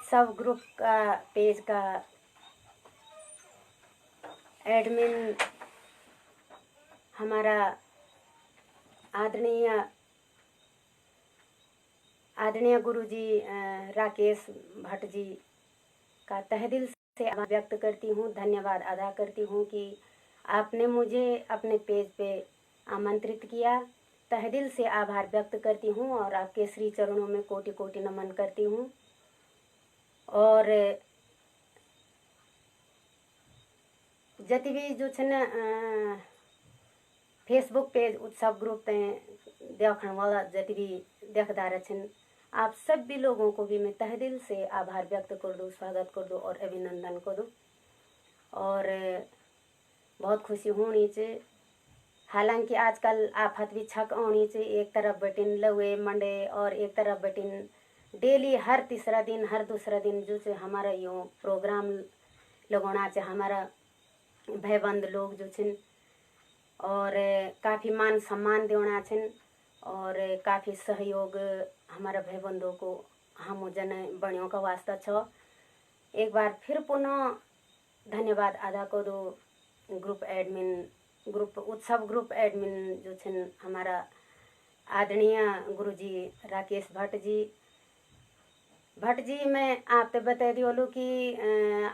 उत्सव ग्रुप का पेज का एडमिन हमारा आदरणीय गुरुजी राकेश भट्ट जी का तहे दिल से आभार व्यक्त करती हूँ, धन्यवाद अदा करती हूँ कि आपने मुझे अपने पेज पे आमंत्रित किया। तहे दिल से आभार व्यक्त करती हूँ और आपके श्री चरणों में कोटि कोटि नमन करती हूँ। और जति भी जो छन फेसबुक पेज उत्सव ग्रुप ते देखने वाला जति भी देखदार छन, आप सभी लोगों को भी मैं तहे दिल से आभार व्यक्त कर दूँ, स्वागत कर दूँ और अभिनंदन कर दूँ। और बहुत खुशी होनी चाहिए। हालांकि आजकल आफत भी छक होनी चाहिए, एक तरफ बटिन लवे मंडे और एक तरफ बटिन डेली हर तीसरा दिन हर दूसरा दिन जो से हमारा यो प्रोग्राम लगाना चाहिए। हमारा भाईबंद लोग जो छिन और काफ़ी मान सम्मान देना छिन और काफ़ी सहयोग हमारा भाईबंदों को हम जन बणियों का वास्ता छ। एक बार फिर पुनः धन्यवाद अदा कर दो उत्सव ग्रुप एडमिन जो छिन हमारा आदरणीय गुरुजी राकेश भट्ट जी। मैं आपसे बता दी बोलूँ कि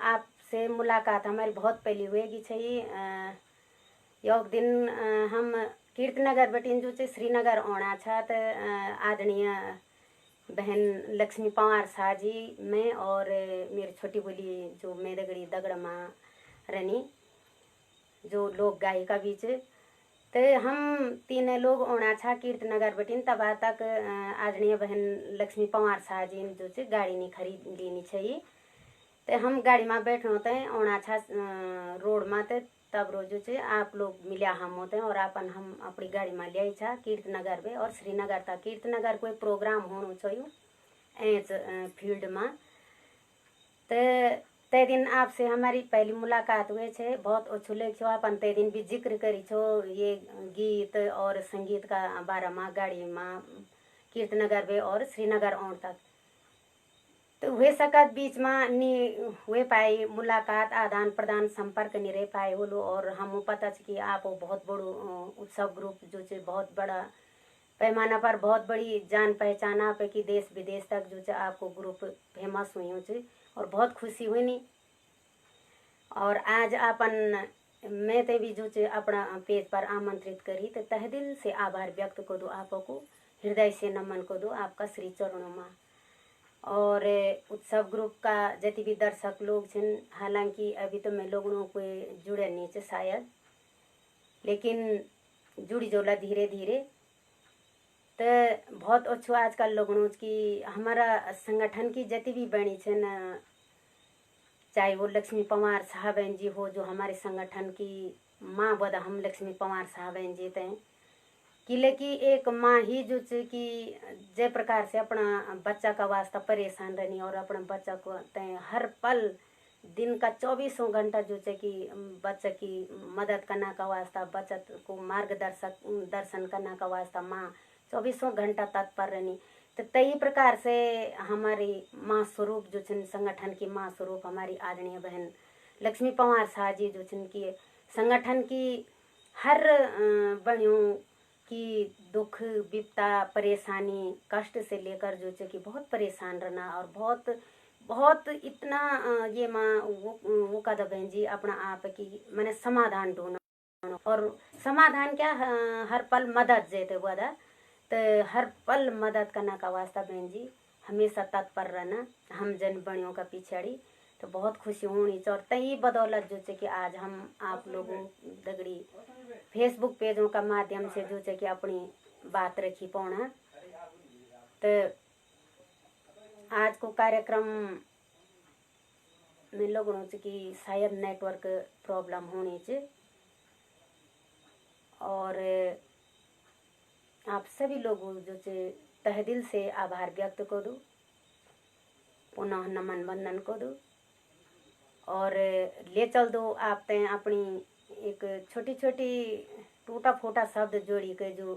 आपसे मुलाकात हमारी बहुत पहली हुएगी छई। एक दिन हम कीर्तनगर बटिन जो चे श्रीनगर आना था, तो आदरणीय बहन लक्ष्मी पवार शाह जी मैं और मेरी छोटी बोली जो मेदगड़ी दगड़ माँ रनी जो लोक गायिका बीच, तो हम तीन लोग आना था कीर्तनगर बटिन। तब तक आदरणीय बहन लक्ष्मी पवार शाह जी जो चे गाड़ी नहीं खरीद लेनी चाहिए, तो हम गाड़ी में बैठे होते हैं आना था रोड में। तो तब रोज से आप लोग मिलिया हम होते हैं और हम अपनी गाड़ी में लिया था कीर्तनगर में और श्रीनगर तक। कीर्तनगर कोई प्रोग्राम होना चाहिए एज फील्ड में। तो ते दिन आपसे हमारी पहली मुलाकात हुए छे, बहुत अच्छो लगे छो। अपन ते दिन भी जिक्र करी छो ये गीत और संगीत का बारे में गाड़ी में कीर्तनगर में और श्रीनगर आउट तक। तो हुए सकत बीच में नहीं हुए पाए मुलाकात, आदान प्रदान संपर्क नहीं रह पाए बोलो। और हम पता कि आप बहुत बड़ो उत्सव ग्रुप जो चे बहुत बड़ा पैमाना पर बहुत बड़ी जान पहचान आप कि देश विदेश तक जो चे आपको ग्रुप फेमस हुई चे और बहुत खुशी हुई नहीं। और आज अपन मैं ते भी जो चे अपना पेज पर आमंत्रित करी, तो तहे दिल से आभार व्यक्त कर दो, आपको हृदय से नमन कर दो आपका श्री चरणों में। और उत्सव ग्रुप का जति भी दर्शक लोग छिन, हालांकि अभी तो मैं लोगों को जुड़े नहीं चे शायद, लेकिन जुड़ी जोला धीरे धीरे। तो बहुत अच्छो आजकल लोगों की हमारा संगठन की जति भी बनी छिन, चाहे वो लक्ष्मी पवार शाह बहन जी हो जो हमारे संगठन की माँ बद हम लक्ष्मी पवार शाह बहन जी थे कि एक माँ ही जो कि जय प्रकार से अपना बच्चा का वास्ता परेशान रहनी और अपना बच्चा को तय हर पल दिन का 24 घंटा जो कि बच्चे की मदद करना का वास्ता, बच्चा को दर्शन करना का वास्ता माँ 24 घंटा तत्पर रहनी। तो तई प्रकार से हमारी माँ स्वरूप जो छिन संगठन की माँ स्वरूप हमारी आदरणीय बहन लक्ष्मी पवार शाह जी जो छिन की संगठन की हर बणियों की दुख विपदा परेशानी कष्ट से लेकर जो कि बहुत परेशान रहना और बहुत बहुत इतना ये माँ वो कदा बहन जी अपना आप की मैंने समाधान ढूंढना और समाधान क्या हर पल मदद जेते वादा। तो हर पल मदद करना का वास्ता बहन जी हमेशा तत्पर रहना हम जन बणियों का पिछड़ी। तो बहुत खुशी होनी चाहिए और तई बदौलत जो कि आज हम आप लोगों दगड़ी फेसबुक पेजों का माध्यम से जो कि अपनी बात रखी पाना। तो आज को कार्यक्रम में लोगों की शायद नेटवर्क प्रॉब्लम होनी चाहिए और आप सभी लोगों जो तहे दिल से आभार व्यक्त कर दो, पुनः नमन वंदन कर दो और ले चल दो आप ते अपनी एक छोटी छोटी टूटा फूटा शब्द जोड़ी के जो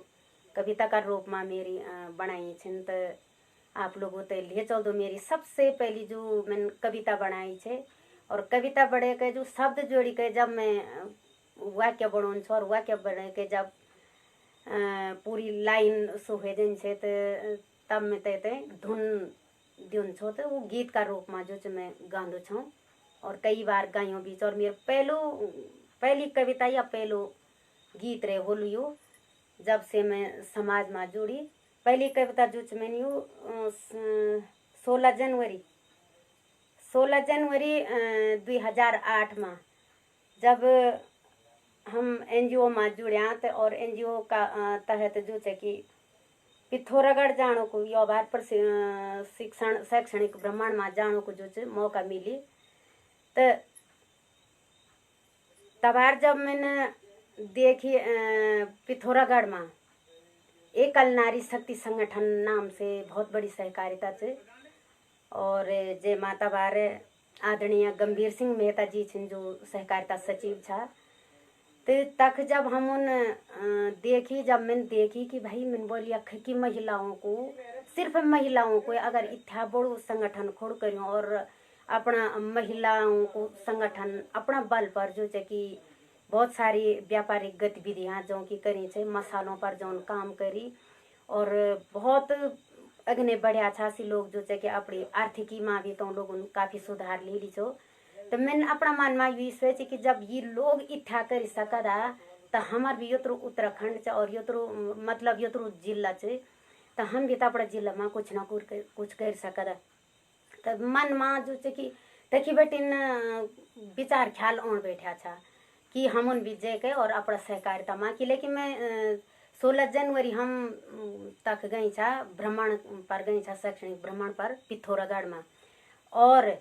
कविता का रूप में मेरी बनाई छिन। तो आप लोगों ते लिए चल दो। मेरी सबसे पहली जो मैंने कविता बनाई छे, और कविता बड़े के जो शब्द जोड़ी के जब मैं वाक्य बनाऊँ छ, और वाक्य बने के जब पूरी लाइन सुहेजन छे तो तब मैं ते धुन दिउन छो, तो वो गीत का रूप में जो मैं गाँदो छूँ और कई बार गायों बीच। और मेरे पहली कविता या पहलो गीत रहे होलू यो, जब से मैं समाज में जुड़ी। पहली कविता जो मैंने यू 16 जनवरी 2008 में जब हम NGO में जुड़्या, तो और NGO का तहत जो है कि पिथौरागढ़ जानो को यो बार पर शिक्षण शैक्षणिक भ्रमण में जानो को जो मौका मिली। तो तबार जब मैंने देखी पिथौरागढ़ में एकल नारी शक्ति संगठन नाम से बहुत बड़ी सहकारिता है, और जे माता बार आदरणीय गंभीर सिंह मेहता जी छिन जो सहकारिता सचिव था। तो तक जब हम उन जब मैंने देखी कि भाई मैंने बोली अख की महिलाओं को, सिर्फ महिलाओं को अगर इतना बड़ो संगठन खोड़ करूँ और अपना महिलाओं को संगठन अपना बल पर जो है कि बहुत सारी व्यापारिक गतिविधियाँ जो की करी छे, मसालों पर जो काम करी, और बहुत अग्ने बढ़िया था सी लोग जो है कि अपनी आर्थिकी में भी तो लोगों काफ़ी सुधार ले ली छो। तो मैंने अपना मन में ये सोची कि जब ये लोग इतना कर सकदा, तो हमार भी योतरो उत्तराखंड च और योतरो मतलब योतरो जिला च, तो हम भी तो अपना जिला में कुछ ना कुछ कर सकदा। तो मन में जो कि देखी बेटिन विचार ख्याल आन बैठा था कि हम उन विजय के और अपना सहकारिता माँ की। लेकिन मैं 16 जनवरी हम तक गई था, भ्रमण पर गई था, शैक्षणिक भ्रमण पर पिथौरागढ़ में, और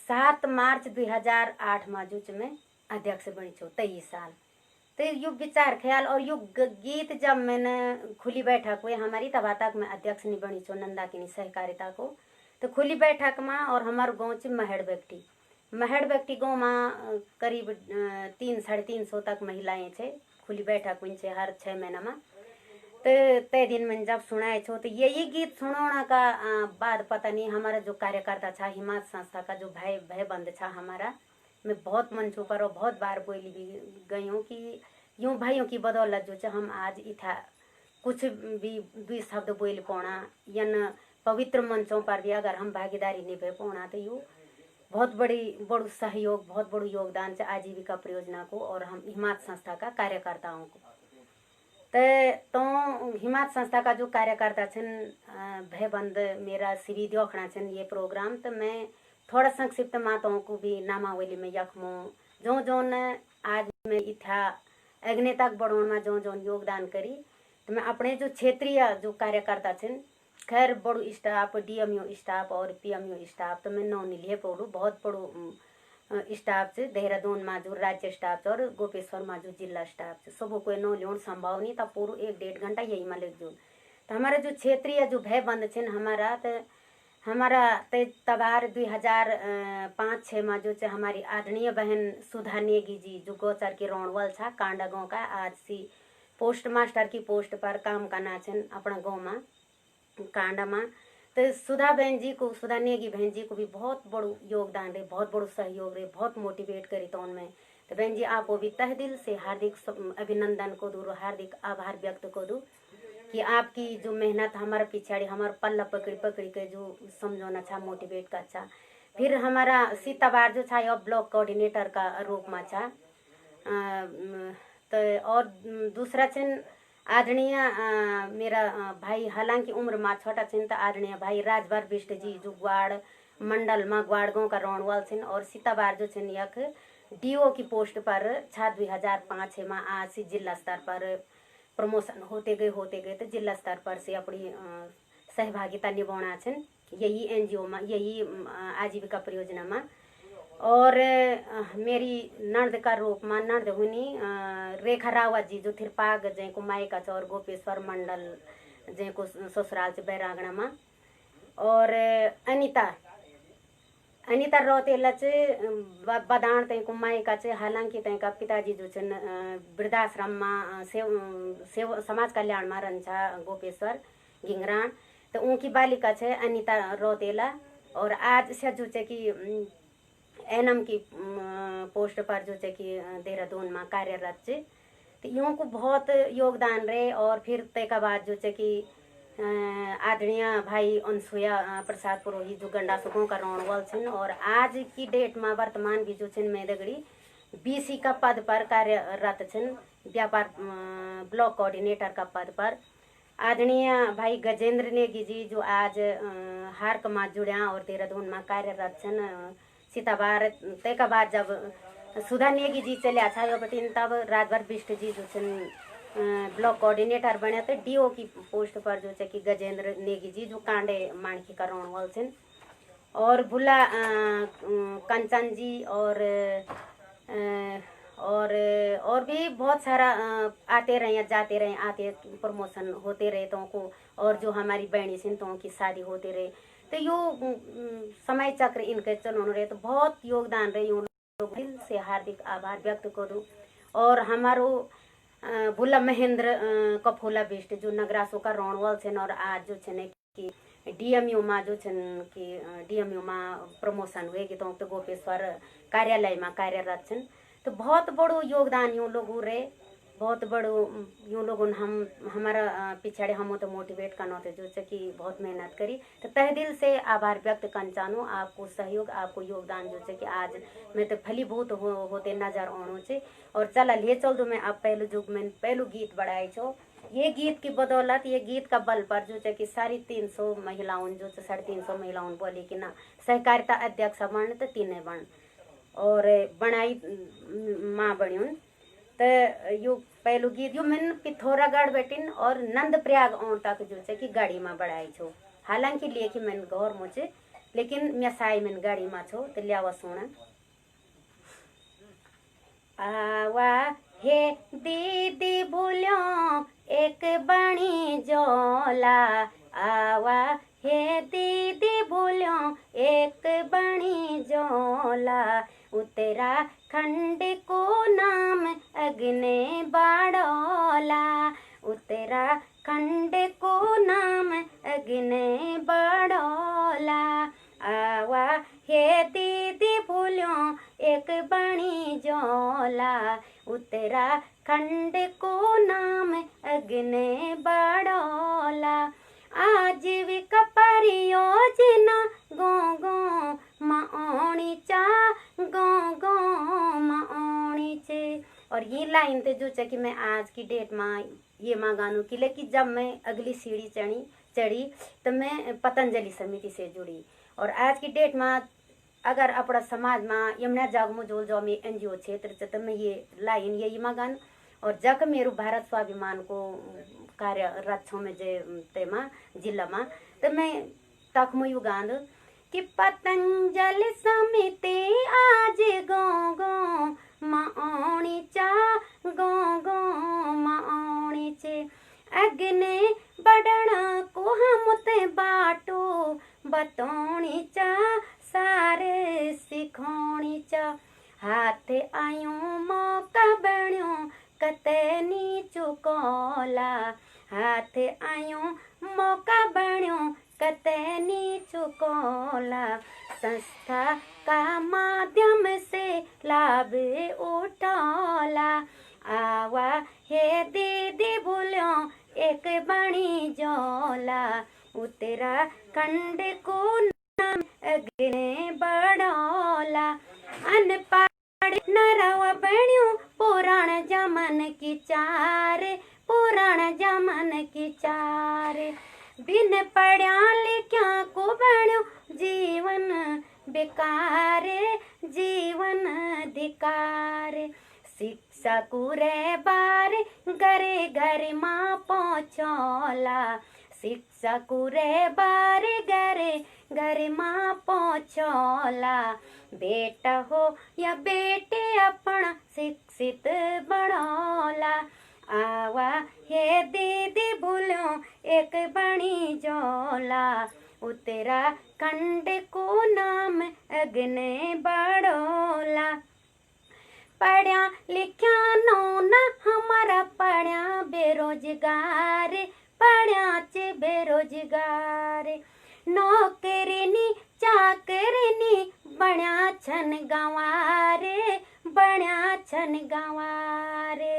7 मार्च 2008 में जो मैं अध्यक्ष बनी छो 23 साल। तो यू विचार ख्याल और यू गीत जब मैंने खुली बैठक हुई हमारी, तब तक मैं अध्यक्ष नहीं बनी छो नंदाकिनी सहकारिता को। तो खुली बैठक में और हमारे गाँव च महड़ व्यक्ति गाँव में करीब 300-350 तक महिलाएं थे। खुली बैठक हुई छे हर 6 महीना में। तो तय दिन मैंने जब सुनाए छो, तो यही गीत सुनाने का बाद पता नहीं हमारा जो कार्यकर्ता था हिमात संस्था का जो भय बंद था हमारा, मैं बहुत मंचों पर और बहुत बार बोली भी गई हूँ कि यूँ भाइयों की बदौलत जो हम आज इथा कुछ भी 2 शब्द बोल पाना, या न पवित्र मंचों पर भी अगर हम भागीदारी निभे पाना, तो यू बहुत बड़ू सहयोग, बहुत बड़ू योगदान है आजीविका परियोजना को और हम हिमात संस्था का कार्यकर्ताओं को। तो हिमात संस्था का जो कार्यकर्ता छन भयबंद मेरा सीवी देखना छन ये प्रोग्राम, तो मैं थोड़ा संक्षिप्त माताओं को भी नामावली में यखमो जो आज मैं इथा अग्नि तक बढ़ाने में जो योगदान करी। तो मैं अपने जो क्षेत्रीय जो कार्यकर्ता छन, खैर बड़ू स्टाफ, DMO स्टाफ और PMO स्टाफ, तो मैं नौ लिए पड़ू बहुत बड़ू स्टाफ से देहरादून में जो राज्य स्टाफ और गोपेश्वर में जो जिला स्टाफ से सब कोई नौ लियोन संभव नहीं था, पूरा 1-1.5 घंटा यही में लग जो। तो हमारा जो क्षेत्रीय जो भय बंद छे हमारा, तो हमारा तबार 2005-6 में जो है हमारी आदरणीय बहन सुधा नेगी जी जो गोचर की रोणवल था कांडा गाँव का, आज सी पोस्ट मास्टर की पोस्ट पर काम करना छन अपना गाँव में कांडा में। तो सुधा नेगी बहन जी को भी बहुत बड़ो योगदान रहे, बहुत बड़ो सहयोग रहे, बहुत मोटिवेट करी तो उनमें। तो बहन जी आपको भी तह दिल से हार्दिक अभिनंदन को दूँ, हार्दिक आभार व्यक्त को दूँ कि आपकी जो मेहनत हमारे पिछाड़ी हमारे पल्ला पकड़ी के जो समझौना था, मोटिवेट का था। फिर हमारा सीताबार जो था यह ब्लॉक कोऑर्डिनेटर का रूप में था। तो और दूसरा छन आदरणीय मेरा भाई, हालांकि उम्र में छोटा छन, तो आदरणीय भाई राजभर बिष्ट जी जो ग्वाड़ मंडल में ग्वाड़ गाँव का रोणवाल छन, और सीताबार जो छन यख DO की पोस्ट पर 2005-6 में आज से जिला स्तर पर प्रमोशन होते गए तो जिला स्तर पर से अपनी सहभागिता निभाना छन यही NGO में, यही आजीविका परियोजना में। और मेरी नंद का रूप में नंद हुनी रेखा रावत जी जो थिरपाग जे को मायका और गोपेश्वर मंडल जे को ससुराल से बैरागणा में। और अनिता रोतेला चे बदान तय को मायका चे, हालांकि तय का पिताजी जो छन वृद्धाश्रम में सेव समाज कल्याण में रहन्छ गोपेश्वर गिंगरान। तो उनकी बालिका छे अनीता रौतेला। और आज से जो चे कि एनएम की पोस्ट पर जो चे कि देहरादून में कार्यरत छे। तो यूं को बहुत योगदान रहे। और फिर तेका बाद जो चे कि आदरणीय भाई अनसुया प्रसाद पुरोहित जो गंडा सुखों का रोणवल छिन। और आज की डेट में वर्तमान भी जो छिन मेदगड़ी बीसी का पद पर कार्यरत छिन, व्यापार ब्लॉक कोऑर्डिनेटर का पद पर। आदरणीय भाई गजेंद्र नेगी जी जो आज हार कमा जुड़िया और देहरादून में कार्यरत छन। सीताबार तेका बाद जब सुधा नेगी जी चलिया था यो बटिन तब राजभर बिष्ट जी जो छन ब्लॉक कोऑर्डिनेटर बने थे डीओ की पोस्ट पर जो है कि गजेंद्र नेगी जी जो कांडे माणकी का रोणवल छन। और भुला कंचन जी और भी बहुत सारा आते रहे जाते रहे, आते प्रमोशन होते रहे तो को। और जो हमारी बहनी सिन तो की शादी होते रहे। तो यो समय चक्र इनके चलन रहे। तो बहुत योगदान रहे। यूँ लोग दिल से हार्दिक आभार व्यक्त करूँ। और हमारो भुला महेंद्र कफूला बिष्ट जो नगरासो का रोणवल छन। और आज जो छन कि डीएमयू में जो छन कि डीएमयू में प्रमोशन हुए कि तो गोपेश्वर कार्यालय में कार्यरत छन। तो बहुत बड़ो योगदान यूँ लोगों रे, बहुत बड़ो यूँ लोगों हम हमारा पिछाड़े हम तो मोटिवेट करना थे जो कि बहुत मेहनत करी। तो तह दिल से आभार व्यक्त कर चाहूँ। आपको सहयोग, आपको योगदान जो कि आज मैं तो फलीभूत होते नजर आनो छे। और चला ले चल दो मैं अब पहलू जुग में पहलू गीत बढ़ाई छो। ये गीत की बदौलत, ये गीत का बल पर जो कि 350 महिलाओं जो 350 महिलाओं बोली कि ना सहकारिता अध्यक्ष बन तो 3 बन और बनाई माँ बणियुन। तो यो पहलू गीत यो मैंने पिथौरागढ़ बैठिन और नंद प्रयाग आउं तक जो कि गाड़ी में बढ़ाई छो। हालांकि लेखी मैंने गौर मुझे लेकिन मैं साई मैंने गाड़ी में छो। तो लियावा सुना। आवा हे दीदी भूलो एक बणी जोला, आवा हे दीदी भूलो एक बणी जोला। उत्तराखंड को नाम अग्नि बाड़ोला, उत्तराखंड को नाम अग्नि बाड़ोला। आवा हे दीदी भूलो एक बणी जोला, उत्तराखंड को नाम अग्नि बाड़ोला। आजीविका परियोजना गो गो माओणी चा, गो गो माओणी चे। और ये लाइन थे जो कि मैं आज की डेट में ये माँ गानू की। लेकिन जब मैं अगली सीढ़ी चढ़ी तो मैं पतंजलि समिति से जुड़ी। और आज की डेट में अगर अपना समाज में यमुना जागमो जो में एनजीओ क्षेत्र तो मैं ये लाइन यही मगन। और जक मेरू भारत स्वाभिमान को कार्यरत छो में जे तेमा जिला में तो मैं तक मयू गांध कि पतंजलि समिति आज गो गो माओणी चा, गो गो माओणी चे। अग्नि बढ़ना को हम ते बाटो बतौणी चा, सारे सिखोणी चा। हाथ आयो मौका बण्यो कते नी चुकोला, हाथ आयो मौका बण्यो कते नी चुकोला। संस्था का माध्यम से लाभ उठोला, आवा हे दीदी भूलो एक बणी जोला। उत्तराखंड को नाम अग्नि बढ़ोला। अनपढ़ नरवा बण्यो पुराण जमन की चार, पुराण जमन की चार। बिन पढ़्या लिख्या को बण्यो जीवन बेकार, जीवन धिकार। शिक्षा कुरे बार घरे घर माँ पहुँचोला, शिक्षा कुरे बार घरे घर माँ पहुँचोला। बेटा हो या बेटे अपना शिक्षित बनोला। आवा हे दीदी भूलो एक बणी जोला, उत्तराखंड को नाम अग्नि बढ़ोला। पढ़्या लिख्या नो ना हमारा पढ़्या बेरोजगार, पढ़्या चे बेरोजगार। नौकरिनी चाकरिनी बण्या छन गंवारे, बण्या छन गंवारे।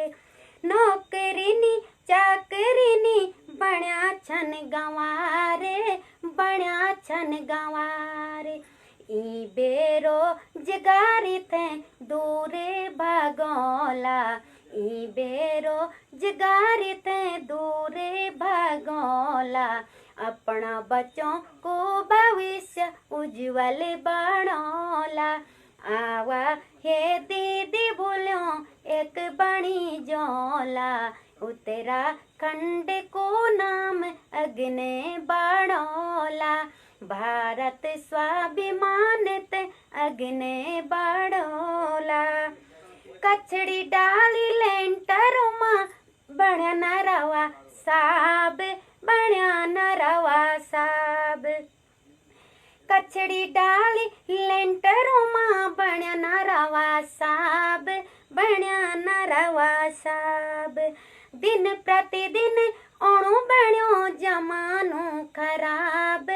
नौकरिनी चाकरिनी बण्या छन गंवारे, बण्या छन गंवारे। ई बेरोजगारी थे दूरे भगोला, ई बेरोजगारी थे दूरे भगोला। अपना बच्चों को भविष्य उज्जवल बनोला। आवा हे दीदी बोलो एक बड़ी जोला, उत्तराखंड को नाम अग्नि बढ़ोला। भारत स्वाभिमानित अग्नि बढ़ोला। कचड़ी डाली लेंटरों माँ बण्या न रवा साब, बण्या न रवा साब। कचड़ी डाली लेंटरों माँ बण्या न रवा साब, बण्या न रवा साब। दिन प्रतिदिन ओणु बण्यो जमानो खराब,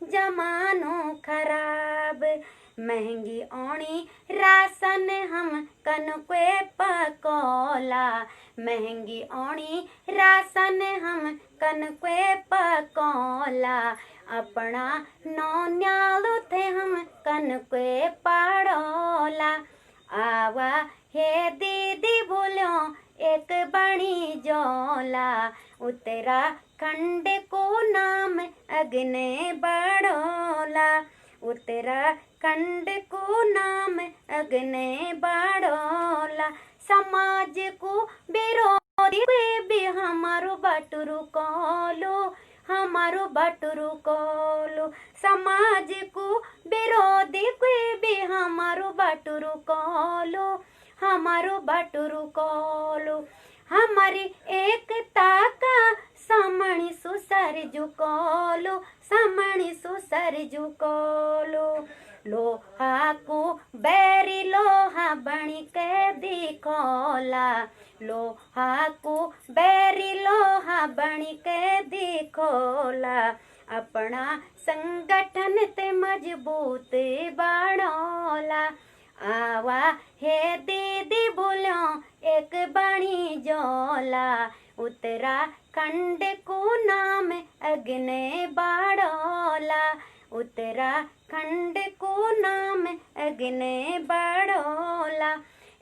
जमानो खराब। महंगी ओणी राशन हम कनके पकोला, महंगी ओणी राशन हम कनके पकोला। अपना नौन्यालु थे हम कनके पड़ोला। आवा हे दीदी बोलो एक बड़ी जोला, उत्तराखंड को नाम अग्नि बढ़ोला, उत्तराखंड को नाम अग्नि बढ़ोला। समाज को विरोधी भी हमारो बटुरु कोलो, हमारो बटुरु कोलो। समाज को विरोधी भी हमारो बटुरु कोलो, हमारो बटुरु कोलो। हमारी एकता का समणी सुसर झुकोलो, समणी सुसर झुकोलो। लोहा को बैरी लोहा बणी के दिखोला, लोहा को बैरी लोहा बणी के दिखोला। अपना संगठन ते मजबूत बनोला। आवा हे दीदी बोलो एक बड़ी जोला, उत्तराखंड को नाम अग्नि बढ़ोला, उत्तराखंड को नाम अग्नि बढ़ोला।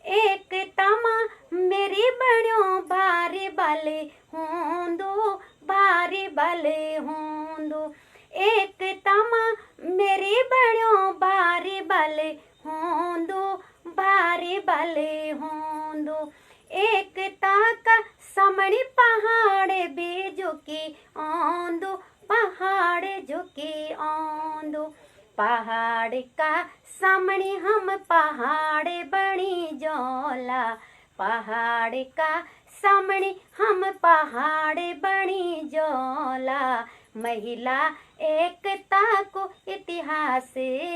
एक तमा मेरी बड़ो भारी बले होंदो, भारी बले होंदो। एक तमा मेरी बड़ो भारी बले होंदो, भारी बले होंदो। एकता का समणी पहाड़ भी झुकी औंदो, पहाड़ झुकी औंदो। पहाड़ का समणी हम पहाड़ बणी जोला, पहाड़ का समणी हम पहाड़ बणी जोला। महिला एकता को इतिहास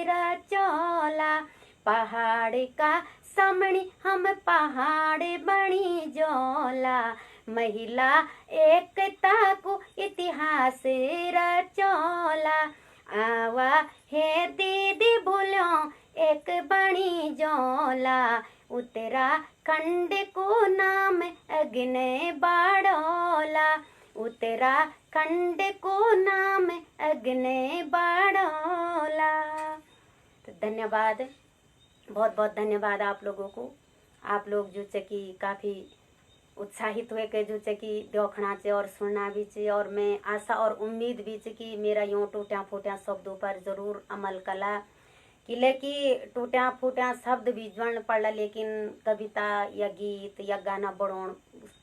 रचोला, पहाड़ का समणी हम पहाड़ बणी जोला। महिला एकता को इतिहास रचोला। आवा हे दीदी बोलो एक बणी जोला, उत्तराखंड को नाम अग्नि बढ़ोला, उत्तराखंड को नाम अग्नि बढ़ोला। तो धन्यवाद, बहुत बहुत धन्यवाद आप लोगों को। आप लोग जो कि काफ़ी उत्साहित हुए के जो कि देखना चे और सुनना भी चे। और मैं आशा और उम्मीद भी चे कि मेरा यूँ टूटा फूटा शब्दों पर ज़रूर अमल कला। कि लेकि टूटा फूटा शब्द भी जन पड़ला, लेकिन कविता या गीत या गाना बढ़ोण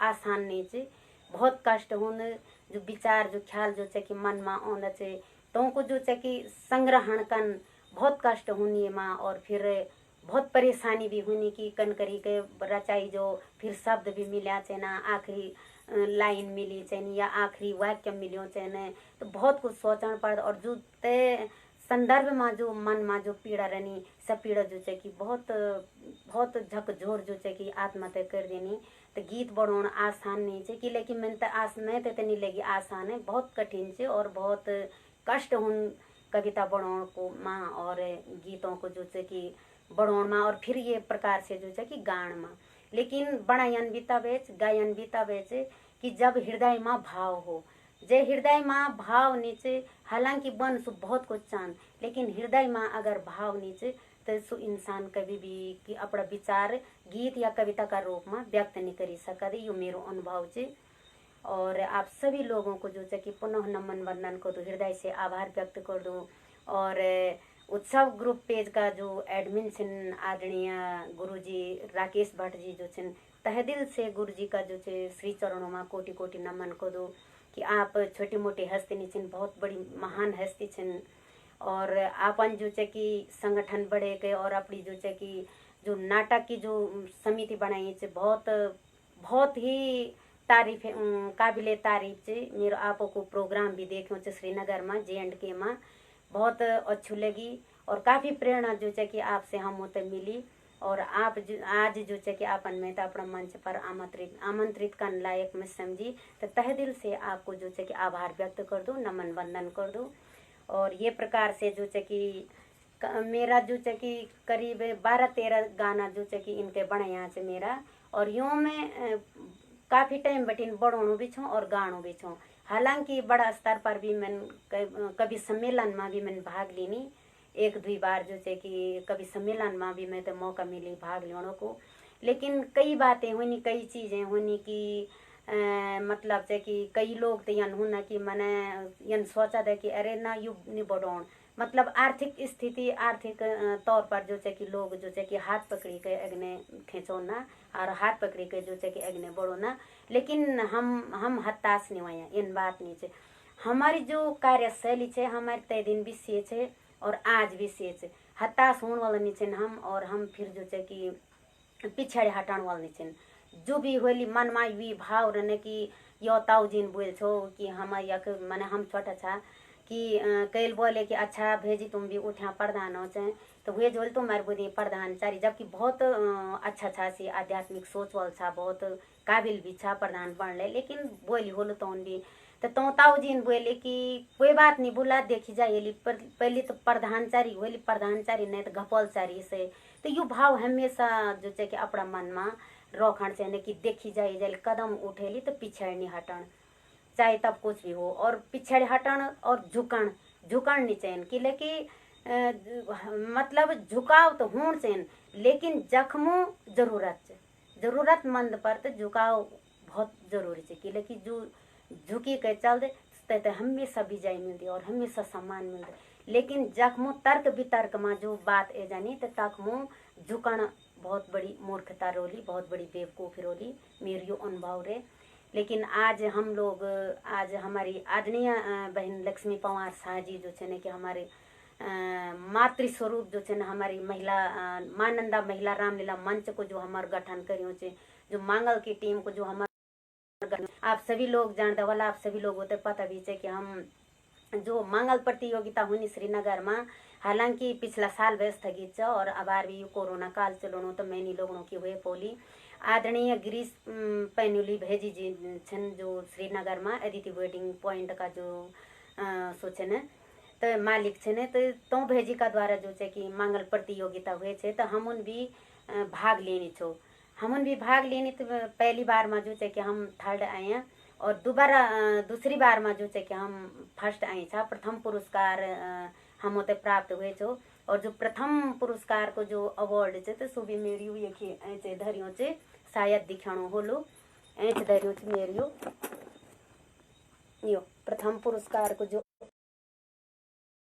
आसान नहीं चे। बहुत कष्ट होन, जो विचार जो ख्याल जो कि मन में आना चे तो को जो कि संग्रहण कन बहुत कष्ट होनी है माँ। और फिर बहुत परेशानी भी होनी कि कन करी के रचाई जो फिर शब्द भी मिला चे ना, आखिरी लाइन मिली चे या आखिरी वाक्य मिलो चे न, तो बहुत कुछ सोचना पड़। और जो ते संदर्भ में जो मन में जो पीड़ा रहनी सब पीड़ा जो कि बहुत बहुत झकझोर जो कि आत्महत्या कर देनी। तो गीत बढ़ोना आसान नहीं है कि, लेकिन मैं तो नहीं लगी आसान है, बहुत कठिन से और बहुत कष्ट होन कविता बनाउण को माँ और गीतों को जो चे कि बनाउण माँ और फिर ये प्रकार से जो चे कि गाण माँ। लेकिन बनायन भी तबे गायन भी तबे कि जब हृदय माँ भाव हो। जे हृदय माँ भाव नीचे हालांकि बन सु बहुत कुछ चांद, लेकिन हृदय माँ अगर भाव नीचे तो सु इंसान कभी भी कि अपना विचार गीत या कविता का रूप में व्यक्त नहीं करी सकते। यो मेरो अनुभव चे। और आप सभी लोगों को जो कि पुनः नमन वंदन को तो हृदय से आभार व्यक्त कर दूँ। और उत्सव ग्रुप पेज का जो एडमिन छिन आदरणीय गुरुजी राकेश भट्ट जी जो छिन, तहे दिल से गुरु जी का जो श्री चरणों में कोटि कोटि नमन को दो कि आप छोटी मोटी हस्ती नहीं छिन, बहुत बड़ी महान हस्ती छिन। और आपन जो कि संगठन बढ़े के और अपनी जो कि जो नाटक की जो समिति बनाई है बहुत बहुत ही तारीफ काबिले तारीफ से। मेरे आपको को प्रोग्राम भी देखे श्रीनगर में J&K में बहुत अच्छी लगी और काफ़ी प्रेरणा जो कि आपसे हम होते मिली। और आप जो आज जो कि आपन में तो अपना मंच पर आमंत्रित करने लायक मैं समझी, तो तहे दिल से आपको जो कि आभार व्यक्त कर दूँ, नमन वंदन कर दूँ। और ये प्रकार से जो कि मेरा जो कि करीब 12-13 गाना जो कि इनके बनाया है मेरा। और यूँ में काफ़ी टाइम बटिन बढ़ाणु भी छूँ और गाणु भी छूँ। हालांकि बड़ा स्तर पर भी मैं कभी सम्मेलन में भी मैंने भाग लीनी, 1-2 बार जो कि कभी सम्मेलन में भी मैं तो मौका मिली भाग लेने को। लेकिन कई बातें हुई, कई चीज़ें हुई कि मतलब से कि कई लोग तो यन होना कि मैंने यन सोचा था कि अरे ना यू नहीं बढ़ाऊँ, मतलब आर्थिक स्थिति आर्थिक तौर पर जो कि लोग जो कि हाथ पकड़ी के अग्ने खींचो ना और हाथ पकड़ी के जो कि अग्ने बढ़ो ना। लेकिन हम हताश नहीं हुए, इन बात नहीं है। हमारी जो कार्यशैली है हमारे तय दिन भी से है और आज भी से है। हताश होने वाला नहीं है हम, और हम फिर जो कि पिछड़े हटाने वाला नहीं है। जो भी होली मन में भी भाव रहने की यो ताऊ जीन बोल छो कि हम यक मैंने हम छोटा छा कि कैल बोले कि अच्छा भेजी तुम भी उठा प्रधान हो चाहे तो हुए जोल तो मार बोली प्रधान चारी, जबकि बहुत अच्छा छा सी आध्यात्मिक सोच वाल छा, बहुत काबिल भी छा प्रधान बन ले। लेकिन बोली होलो तो भी तो ताऊ जी ने बोले कि कोई बात नहीं बुला देखी जाए, पर पहले तो प्रधानचारी होली प्रधानचारी नहीं तो घपलचारी से। तो यू भाव हमेशा जो कि अपना मन में रखण चाहिए कि देखी जाए जाए कदम उठेली तो पिछड़ नहीं हटन, चाहे तब कुछ भी हो। और पिछड़ हटन और झुकण नहीं चाहिए कि लेकिन मतलब झुकाव तो होना चाहिए, लेकिन जख्मों जरूरतमंद पर तो झुकाव बहुत जरूरी है कि लेकिन जो झुकी के चल दे तो हमेशा विजय मिलती और हमेशा सम्मान मिलते। लेकिन जख्मों तर्क वितर्क में जो बात ए जानी तो तख्मों झुकण बहुत बड़ी मूर्खता रोली, बहुत बड़ी बेवकूफ़ी रोली, मेरी यो अनुभव रे। लेकिन आज हम लोग आज हमारी आदरणीय बहन लक्ष्मी पंवार शाह जी जो है कि हमारे मातृ स्वरूप जो है हमारी महिला मानंदा महिला रामलीला मंच को जो हमारे गठन करियो छे, जो मांगल की टीम को जो हमारे आप सभी लोग जानते वाला, आप सभी लोग होते पता भी है कि हम जो मांगल प्रतियोगिता हुई श्रीनगर में, हालांकि पिछला साल वे स्थगित है और अबार भी कोरोना काल चलो तो मैनी लोगों की हुए पोली। आदरणीय गिरीश पैनुली भेजी जी छन जो श्रीनगर में अदिति वेडिंग पॉइंट का जो सोचन तो मालिक छे तो भेजी का द्वारा जो है कि मांगल प्रतियोगिता हुए छे तो हमन भी भाग लेनी छो। हमन भी भाग लेनी तो पहली बार में जो है कि हम थर्ड आए हैं और दोबारा दूसरी बार में जो है कि हम फर्स्ट आए छा। प्रथम पुरस्कार हम होते प्राप्त हुए छो और जो प्रथम पुरस्कार को जो अवार्ड है तो सो भी मेरी ये ऐसे धरियों से शायद दिखाणो होलो, ऐसे धरियों से मेरी यो प्रथम पुरस्कार को जो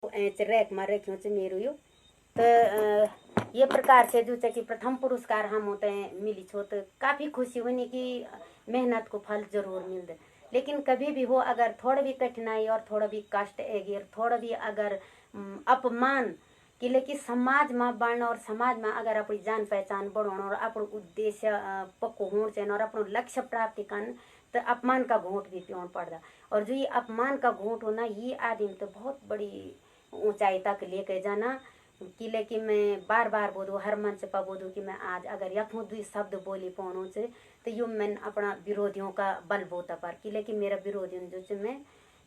ऐसे रैक में रखियों से मेरी यो तो ये प्रकार से जो है कि प्रथम पुरस्कार हम होते हैं मिली छो तो काफ़ी खुशी हुई कि मेहनत को फल जरूर मिलते। लेकिन कभी भी हो अगर थोड़ा भी कठिनाई और थोड़ा भी कष्ट एगी और थोड़ा भी अगर अपमान कि लेकिन समाज में बढ़ना और समाज में अगर अपनी जान पहचान बढ़ाना और अपन उद्देश्य पक्को होना चाहिए और अपन लक्ष्य प्राप्ति करना तो अपमान का घूंट भी पियोन पड़ता। और जो ये अपमान का घूंट होना ये आदमी तो बहुत बड़ी ऊंचाई तक लेके जाना कि लेकिन मैं बार बार बोलूँ हर मंच पर बोलूँ कि मैं आज अगर यथों 2 शब्द बोली पाऊँ से तो यो मैं अपना विरोधियों का बल बोता पर कि लेकिन मेरा विरोधी जो मैं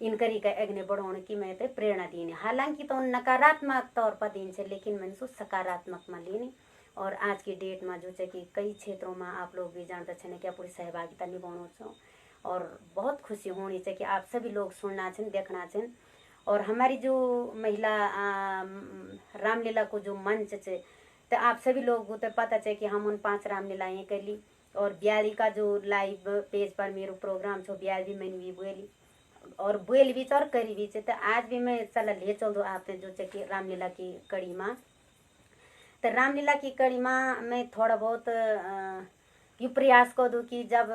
इनकरी का अग्नि बढ़ाने की मैं ते प्रेरणा दी। हालांकि तो नकारात्मक तौर पर दिन से, लेकिन मैंने सो सकारात्मक में ली। और आज की डेट में जो कि कई क्षेत्रों में आप लोग भी जानते हैं कि पूरी सहभागिता निभाना छो। और बहुत खुशी होनी चाहिए कि आप सभी लोग सुनना छन, देखना छन। और हमारी जो महिला रामलीला को जो मंच है, तो आप सभी लोगों को तो पता है कि हम उन 5 रामलीलाएँ कर ली। और ब्याली का जो लाइव पेज पर मेरे प्रोग्राम छो, ब्याल भी मैंने भी बोली और बोल भी और करी भी। तो आज भी मैं चल ले चल दो आपने जो कि रामलीला की कड़ी में। तो रामलीला की कड़ी में मैं थोड़ा बहुत ये प्रयास कर दूँ कि जब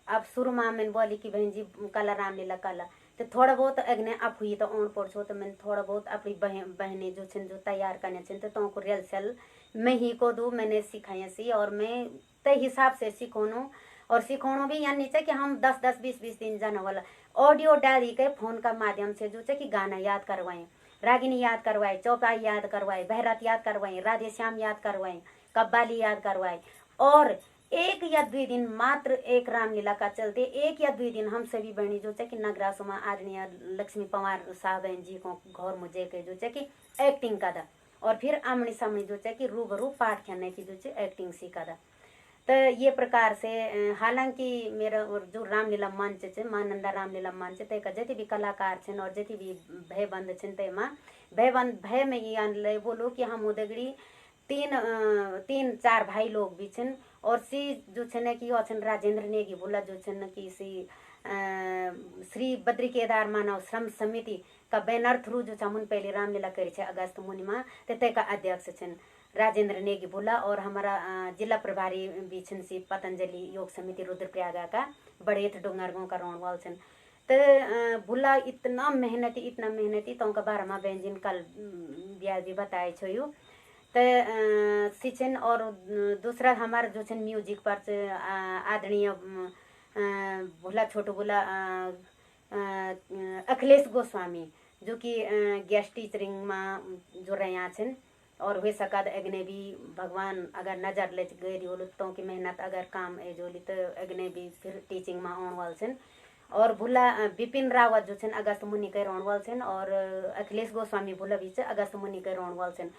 अब शुरू में मैंने बोली कि बहन जी कला रामलीला कला, तो थोड़ा बहुत अग्नि अब हुई तो ऑन पड़ छो। तो मैंने थोड़ा बहुत अपनी बहनें जो छन जो तैयार करने छन तो को रिहर्सल मैं ही को दूँ, मैंने सिखाई सी। और मैं तय हिसाब से सिखोनू। और सिखोनो भी यानी चाहिए कि हम 10-10, 20-20 दिन जाने वाला ऑडियो डाली के फोन का माध्यम से जो कि गाना याद करवाएं, रागिनी याद करवाए, चौपाई याद करवाए, बहरत याद करवाए, राधे श्याम याद करवाए, कव्वाली याद करवाए। और 1 या 2 दिन मात्र एक रामलीला का चलते 1 या 2 दिन हम सभी बहनी जो कि नगरासों में आदरणीय लक्ष्मी पवार साहब बहन जी को घर मुझे के जो कि एक्टिंग का दा। और फिर आमनी सामनी जो कि रूबरू पाठ खेलने की जो एक्टिंग सीखा दा। तो ये प्रकार से हालांकि मेरा जो रामलीला मंच है मानंदा रामलीला मंच ते का जति भी कलाकार छन और जति भी भय बंद छन ते मा भय में ये ले बोलो कि हम उदगड़ी 3-4 भाई लोग भी छन। और सी जो छन कि छन राजेंद्र नेगी बोला जो छन कि सी श्री बद्री केदार मानव श्रम समिति का बैनर थ्रू जो छमुन पहले रामलीला करी छे अगस्त मुनिमा ते का अध्यक्ष छन राजेंद्र नेगी बोला। और हमारा जिला प्रभारी भी छन सी पतंजलि योग समिति रुद्रप्रयाग का बड़े डोंगर गाँव का रोणवाल छन। तो भूला इतना मेहनती तो उनका बारे में व्यंजन कल ब्याज भी बताए छो यू। तो सिचन और दूसरा हमारा जो छन म्यूजिक पर आदरणीय भूला छोटू बोला अखिलेश गोस्वामी जो कि गेस्ट टीचरिंग में जो रहा छन। और हुए सकद अग्ने भी भगवान अगर नजर ले गई हो तो की मेहनत अगर काम ए जोली तो अग्ने भी फिर टीचिंग में आने वाल छन। और भूला बिपिन रावत जो छन अगस्त मुनि के रोन वाल छन। और अखिलेश गोस्वामी भूला भी अगस्त मुनि के रोन वाल छन।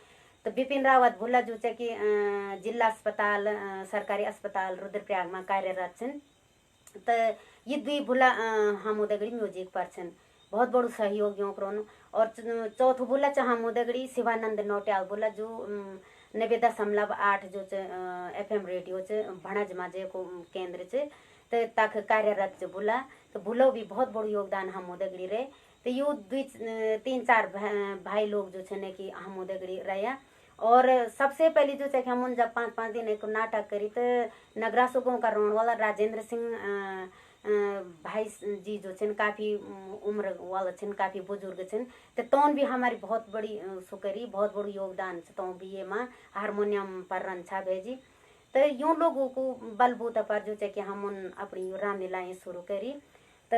तो बिपिन रावत भूला जो कि जिला अस्पताल सरकारी अस्पताल रुद्रप्रयाग में कार्यरत छन। तो ये 2 भूला हम उदगड़ी म्यूजिक पर छन बहुत बड़ो सहयोग यो करोन। और चौथो बोला हम उदगड़ी शिवानंद नौटियाल बोला जो 90.8 जो FM रेडियो भणज माजे को केंद्र तो तक कार्यरत बोला। तो भूलो भी बहुत बड़ो योगदान हम उदगड़ी रहे। तो यो 3-4 भाई लोग जो छे कि हम उदगड़ी रहा। और सबसे पहले जो है हम जब 5-5 दिन एक नाटक करी तो नगरासो गाँव का रोण वाला राजेंद्र सिंह भाई जी जो छन काफ़ी उम्र वाला छन, काफ़ी बुजुर्ग छन। तो तौन भी हमारी बहुत बड़ी सुकरी बहुत बड़ी योगदान तो भी ये माँ हारमोनियम पर रंछा भेजी। तो यूँ लोगों को बलबूता पर जो है कि हम उन अपनी रामलीलाएँ शुरू करी। तो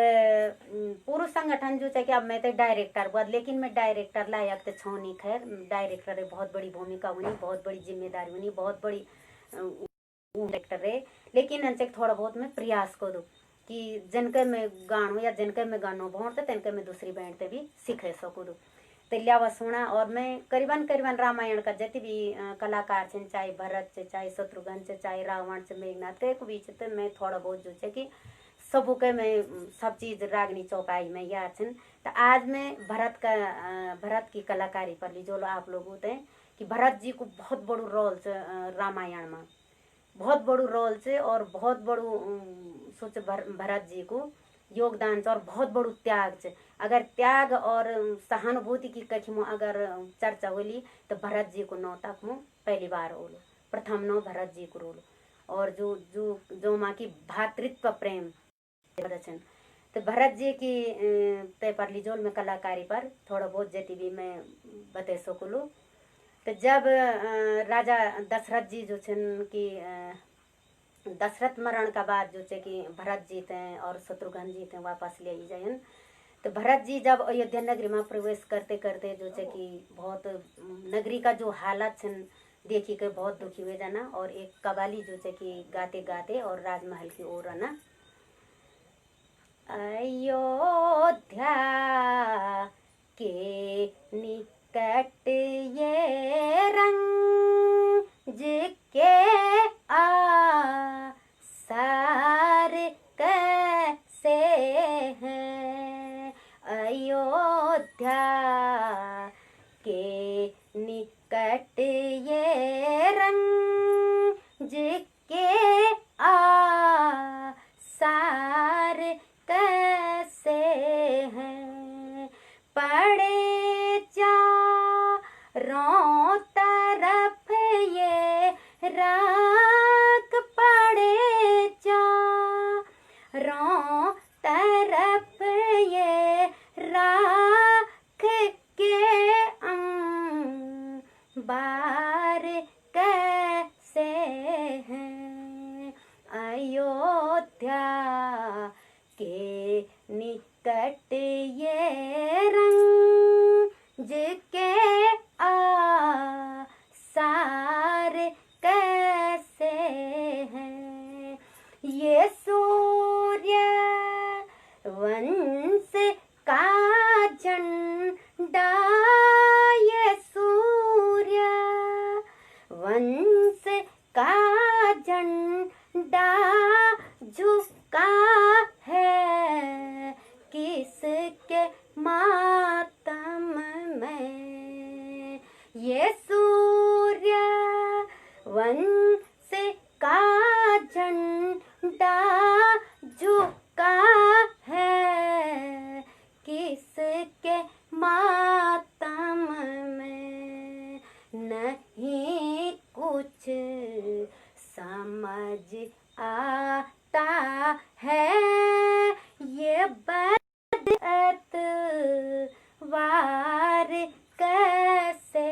पूरा संगठन जो है कि अब मैं तो डायरेक्टर हुआ, लेकिन मैं डायरेक्टर लायक तो छो नहीं। खैर डायरेक्टर बहुत बड़ी भूमिका हुई, बहुत बड़ी जिम्मेदारी हुई, बहुत बड़ी डायरेक्टर रहे। लेकिन इनसे थोड़ा बहुत मैं प्रयास करूँ कि जिनके में गानो या जिनके में गानो भोर तो तिनके में दूसरी बैंड पे भी सीखे सकूँ। तो लियावा सुना। और मैं करीबन रामायण का जितने भी कलाकार छन चाहे भरत से चाहे शत्रुघ्न से चाहे रावण से मेघनाथ के बीच तो मैं थोड़ा बहुत जो है कि सबू के मैं सब चीज़ रागनी चौपाई में याद छन। तो आज मैं भरत की कलाकारी पर ली जो आप लोग होते हैं कि भरत जी को बहुत बड़ो रोल रामायण में बहुत बड़ो रोल से। और बहुत बड़ो सोच भरत जी को योगदान और बहुत बड़ो त्याग से। अगर त्याग और सहानुभूति की कखिमो अगर चर्चा होली तो भरत जी को नौ तक मो पहली बार ओलो प्रथम नौ भरत जी को रोलो। और जो माँ की भातृत्व प्रेम छन। तो भरत जी की तय पर लिजोल में कलाकारी पर थोड़ा बहुत जति भी मैं बता सकूँ। तो जब राजा दशरथ जी जो छन कि दशरथ मरण का बाद जो है कि भरत जी थे और शत्रुघ्न जी थे वापस ले जाए। तो भरत जी जब अयोध्या नगरी में प्रवेश करते करते जो है कि बहुत नगरी का जो हालत छन देखी के बहुत दुखी हुए जाना। और एक कवाली जो है कि गाते गाते और राजमहल की ओर आना अयोध्या के निकट ये रंग के आसार कैसे हैं। अयोध्या के निकट ये रंग के आसार कैसे हैं। पड़े चारों तरफ ये राख, पड़े चारों तरफ ये राख के अंबार कैसे हैं। अयोध्या के निकट ये रंग के आसार कैसे हैं। ये सूर्य वंश का झंडा, ये सूर्य वंश का झंडा झुका है किसके मातम में। ये सूर्य वंश का झंडा झुका है किसके मातम में। नहीं कुछ समझ आता है ये बदअतवार कैसे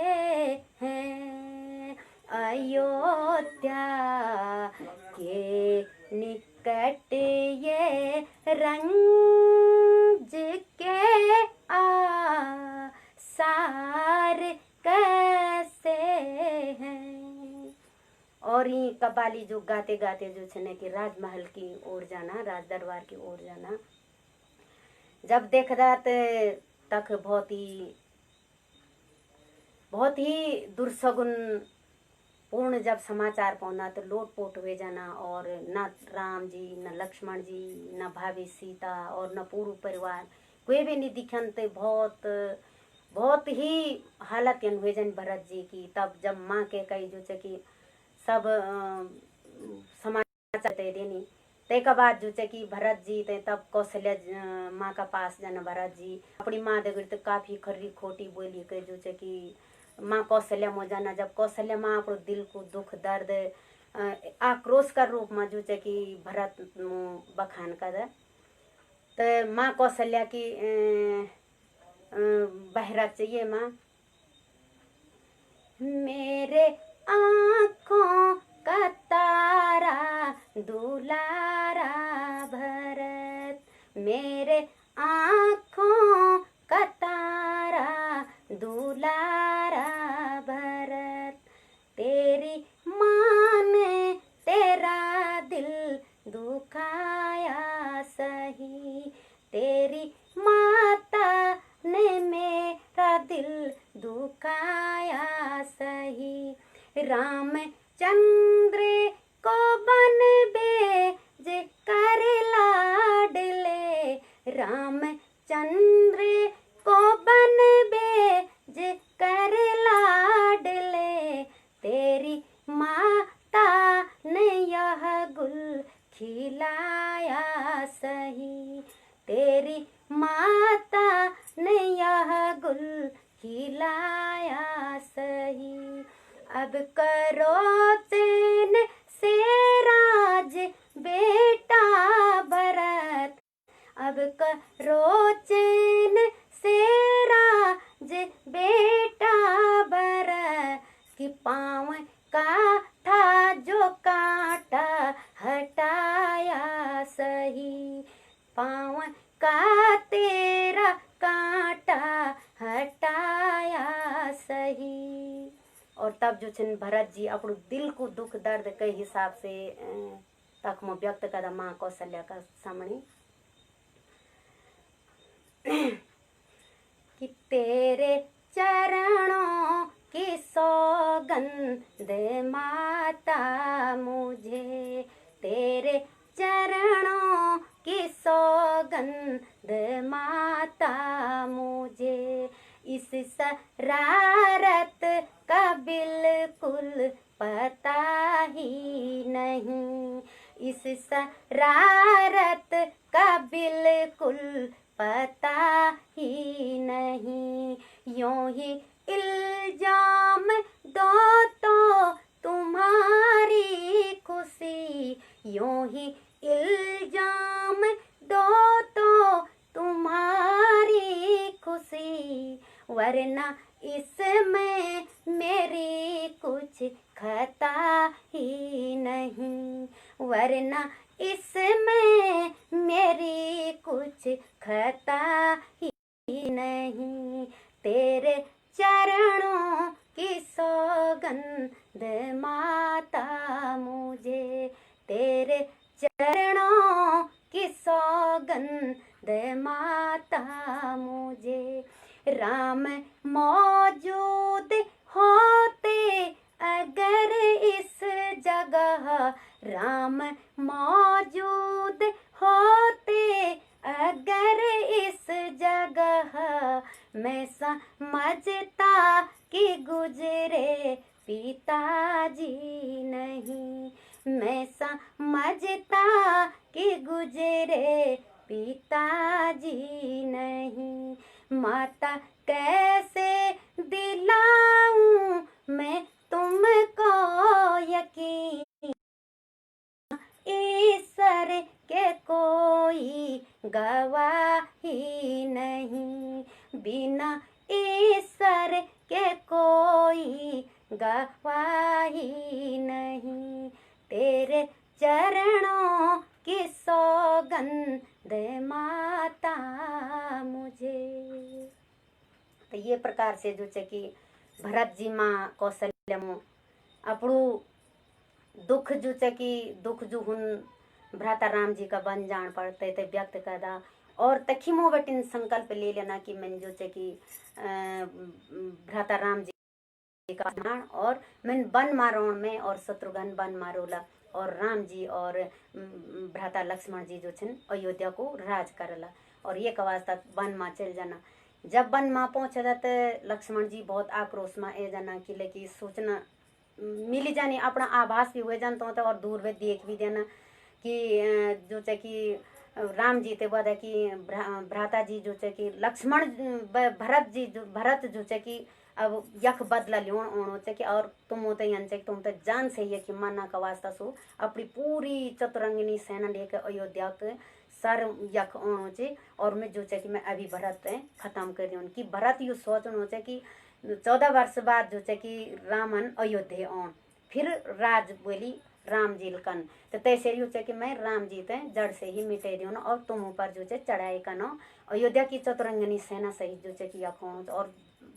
हैं। अयोध्या के निकट ये रंग के आसार कैसे हैं। और ही कव्वाली जो गाते गाते जो छने कि राजमहल की ओर जाना, राज दरबार की ओर जाना। जब देख रात तक बहुत ही दुर्सगुन पूर्ण जब समाचार पहुंचा तो लोटपोट हुए जाना, और न राम जी, न लक्ष्मण जी, न भाभी सीता और न पूर्ण परिवार कोई भी नहीं दिखन। तो बहुत ही हालत यन हुए जन भरत जी की। तब जब माँ के कही जो चे कि सब समाचार देनी, ते का बाद जो चे कि भरत जी ते तब कौशल्या माँ का पास जाना। भरत जी अपनी माँ देखी तो काफी खर्री खोटी बोली के जो चे कि माँ कौशल्या मो जाना। जब कौशल्या माँ अपने दिल को दुख दर्द आक्रोश का रूप में जो चे कि भरत बखान कर, तो माँ कौशल्या की बहरत चाहिए माँ। मेरे आँखों का तारा दुलारा भरत, मेरे आँखों का तारा दुलारा भरत। तेरी माँ ने तेरा दिल दुखाया सही, तेरी माता ने मेरा दिल दुखाया सही। रामचंद्र को बन बेज कर लाडले, रामचंद्र को बन बेज कर लाडले। तेरी माता ने यह गुल खिलाया सही, तेरी माता ने यह गुल खिलाया सही। अब करो चैन से राज बेटा भरत, अब करो चैन से राज बेटा भरत। कि पाँव का था जो कांटा हटाया सही, पाँव का तेरा कांटा हटाया सही। और तब जो छन भरत जी अपने दिल को दुख दर्द के हिसाब से तक में व्यक्त करा माँ कौशल्या का सामने। कि तेरे चरणों की सौगंध माता मुझे, तेरे चरणों की सौगंध माता मुझे, इस शरारत का बिल्कुल पता ही नहीं, इस शरारत का बिल्कुल पता ही नहीं। यूं ही इल्जाम दो तो तुम्हारी खुशी, यूं ही इल्जाम दो तो तुम्हारी खुशी, वरना इसमें मेरी कुछ खता ही नहीं, वरना इसमें मेरी कुछ खता ही नहीं। तेरे चरणों की सौगंध माता मुझे, तेरे चरणों की सौगंध माता मुझे। राम मौजूद होते अगर इस जगह, राम मौजूद होते अगर इस जगह, मैं समझता कि गुजरे पिताजी नहीं, मैं समझता कि गुजरे पिताजी नहीं। माता कैसे दिलाऊं मैं तुमको यकीन, ईश्वर के कोई गवाही नहीं, बिना ईश्वर के कोई गवाही नहीं। तेरे चरणों की सौगंध माता मुझे। तो ये प्रकार से जो है कि भरत जी माँ कौशल्या में अपड़ू दुख जो है कि दुख जो हुन भ्राता राम जी का बन जान पड़ते थे व्यक्त करदा, और तखिमो बटिन संकल्प ले लेना कि मैं जो है कि भ्राता राम जी का ध्यान, और मैं बन मारोण में और शत्रुघ्न बन मारोला, और राम जी और भ्राता लक्ष्मण जी जो छन अयोध्या को राज करला, और ये वास्ता वन में चल जाना। जब वन में पहुंचा तो लक्ष्मण जी बहुत आक्रोश में ए जाना कि लेकिन सूचना मिली जानी, अपना आभास भी हुए जानता होता, और दूर में देख भी देना कि जो है कि राम जी ते बोला कि भ्राता जी जो है कि लक्ष्मण भरत जो है कि अब यख बदला लियोण ओणो चे कि, और तुम होते यन चे तुम तो जान से ही कि माना का वास्ता सो अपनी पूरी चतुरंगिनी सेना लेकर अयोध्या के सर यख ओणो चे, और मैं जो है कि मैं अभी भरत खत्म कर दूँ कि भरत यू सोचनो चे कि 14 वर्ष बाद जो है कि रामन अयोध्या ओण फिर राज बोली राम जी कन, तो तैसे यू है कि मैं राम जी ते जड़ से ही मिटे दूँ, और तुम ऊपर जो है चढ़ाई कनो अयोध्या की चतुरंगिनी सेना सहित जो है कि यख ओण, और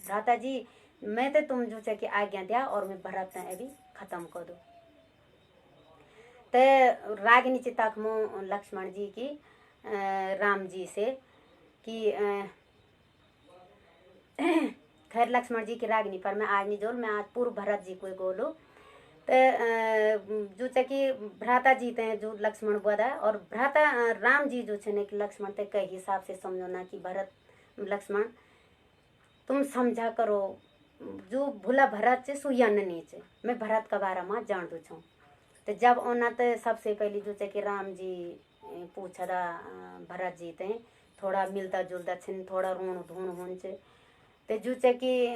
भ्राता जी मैं तो तुम जो है कि आज्ञा दिया और मैं भरत ने अभी खत्म कर दो। तो रागिनी चिताक मो लक्ष्मण जी की राम जी से कि खैर लक्ष्मण जी की रागिनी पर मैं आज नहीं जोल, मैं आज पूर्व भरत जी को गोलू। तो जो है कि भ्राता जी ते जो लक्ष्मण बोला, और भ्राता राम जी जो है कि लक्ष्मण ते कई हिसाब से समझो ना कि भरत लक्ष्मण तुम समझा करो, जो भूला भरत से सुयन नीचे मैं भरत का बारे में जान दू छूँ। तो जब ओना तो सबसे पहले जो है कि राम जी पूछा था भरत जी ते थोड़ा मिलता जुलता छिन, थोड़ा ऋण धूण हुन छे, तो जो है कि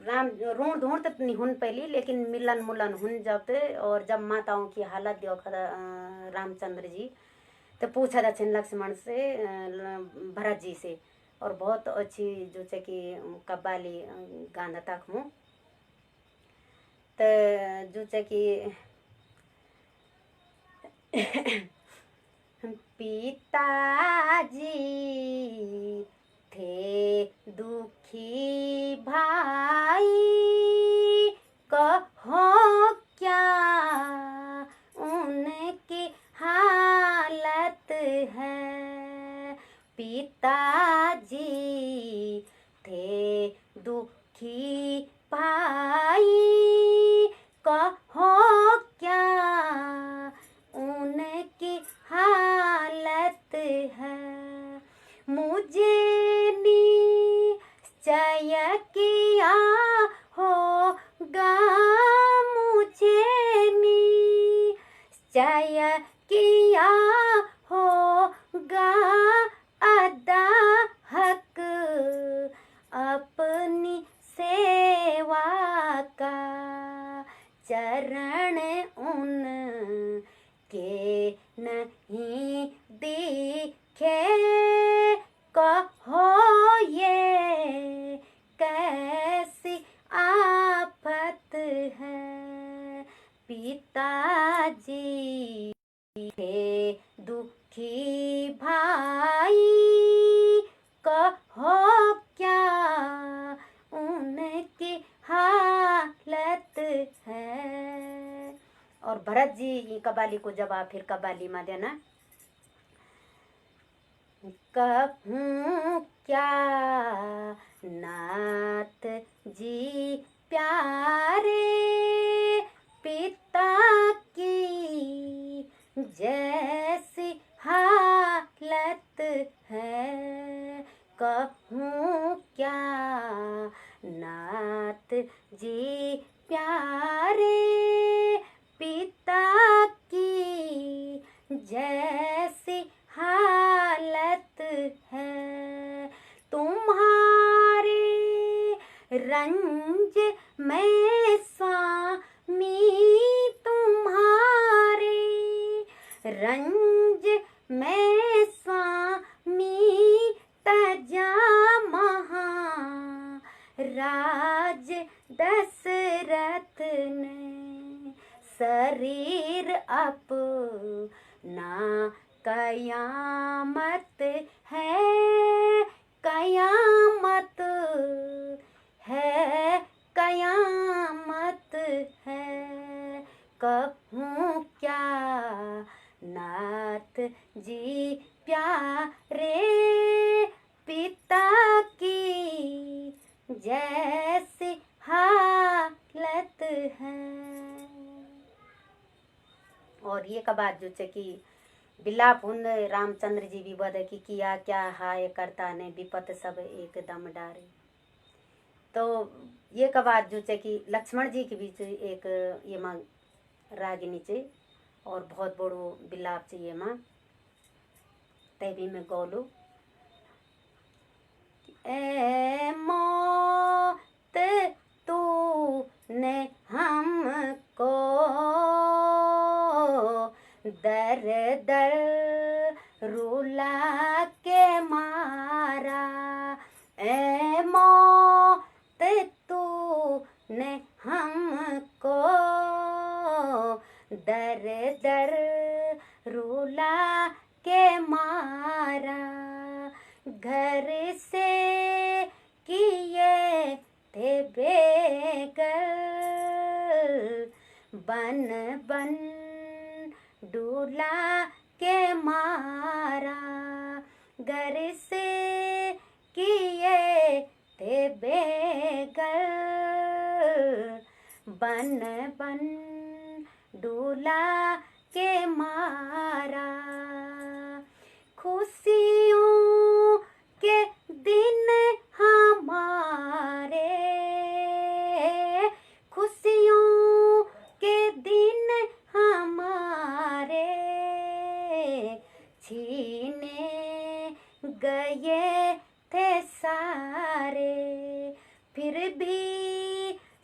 राम ऋण धूण तो नहीं हुन पहली, लेकिन मिलन मुलन हुन जब ते, और जब माताओं की हालत देखा रामचंद्र जी तो पूछा था छिन लक्ष्मण से भरत जी से, और बहुत अच्छी जो है कि कव्वाली गाना तक मुँह। तो जो है कि पिताजी थे दुखी भाई, कहो क्या उनकी हालत है, पिता थे दुखी भाई, कहो क्या उनकी हालत है। मुझे निश्चय किया होगा, मुझे निश्चय किया होगा अदा हक अपनी सेवा का। चरण उन के नहीं दिखे, कहो ये कैसी आफत है। पिताजी थे दुखी भाई, कहो क्या उनकी हालत है। और भरत जी कबाली को जवाब फिर कबाली में देना। कहूँ क्या नाथ जी प्यारे, पिता की जैसी हालत है। कहूँ क्या नाथ जी प्यारे, पिता की जैसी हालत है। तुम्हारे रंज में स्वामी, तुम्हारे रंज में स्वामी, तजा महाराज दशरथ ने शरीर अपना कयामत है, कयामत है, कयामत है। कहूँ क्या नाथ जी प्यारे, पिता की जैसी हालत है। और ये का बात जो कि बिलाप हुन रामचंद्र जी भी बद की किया क्या हाय करता ने विपत सब एकदम डारे। तो ये का बात जो कि लक्ष्मण जी के बीच एक ये माँ रागिनी चे और बहुत बड़ो बिलाप चाहिए माँ तभी में गौलो। ए मौत तूने हमको दर दर रुला के मारा। ए मौत तूने हमको दर दर रुला के मारा। घर से किए थे बेघर, बन बन डूला के मारा। घर से किए थे बेघर, बन बन डूला के मारा। खुशियों के दिन हमारे, खुशियों के दिन हमारे छीने गए थे सारे। फिर भी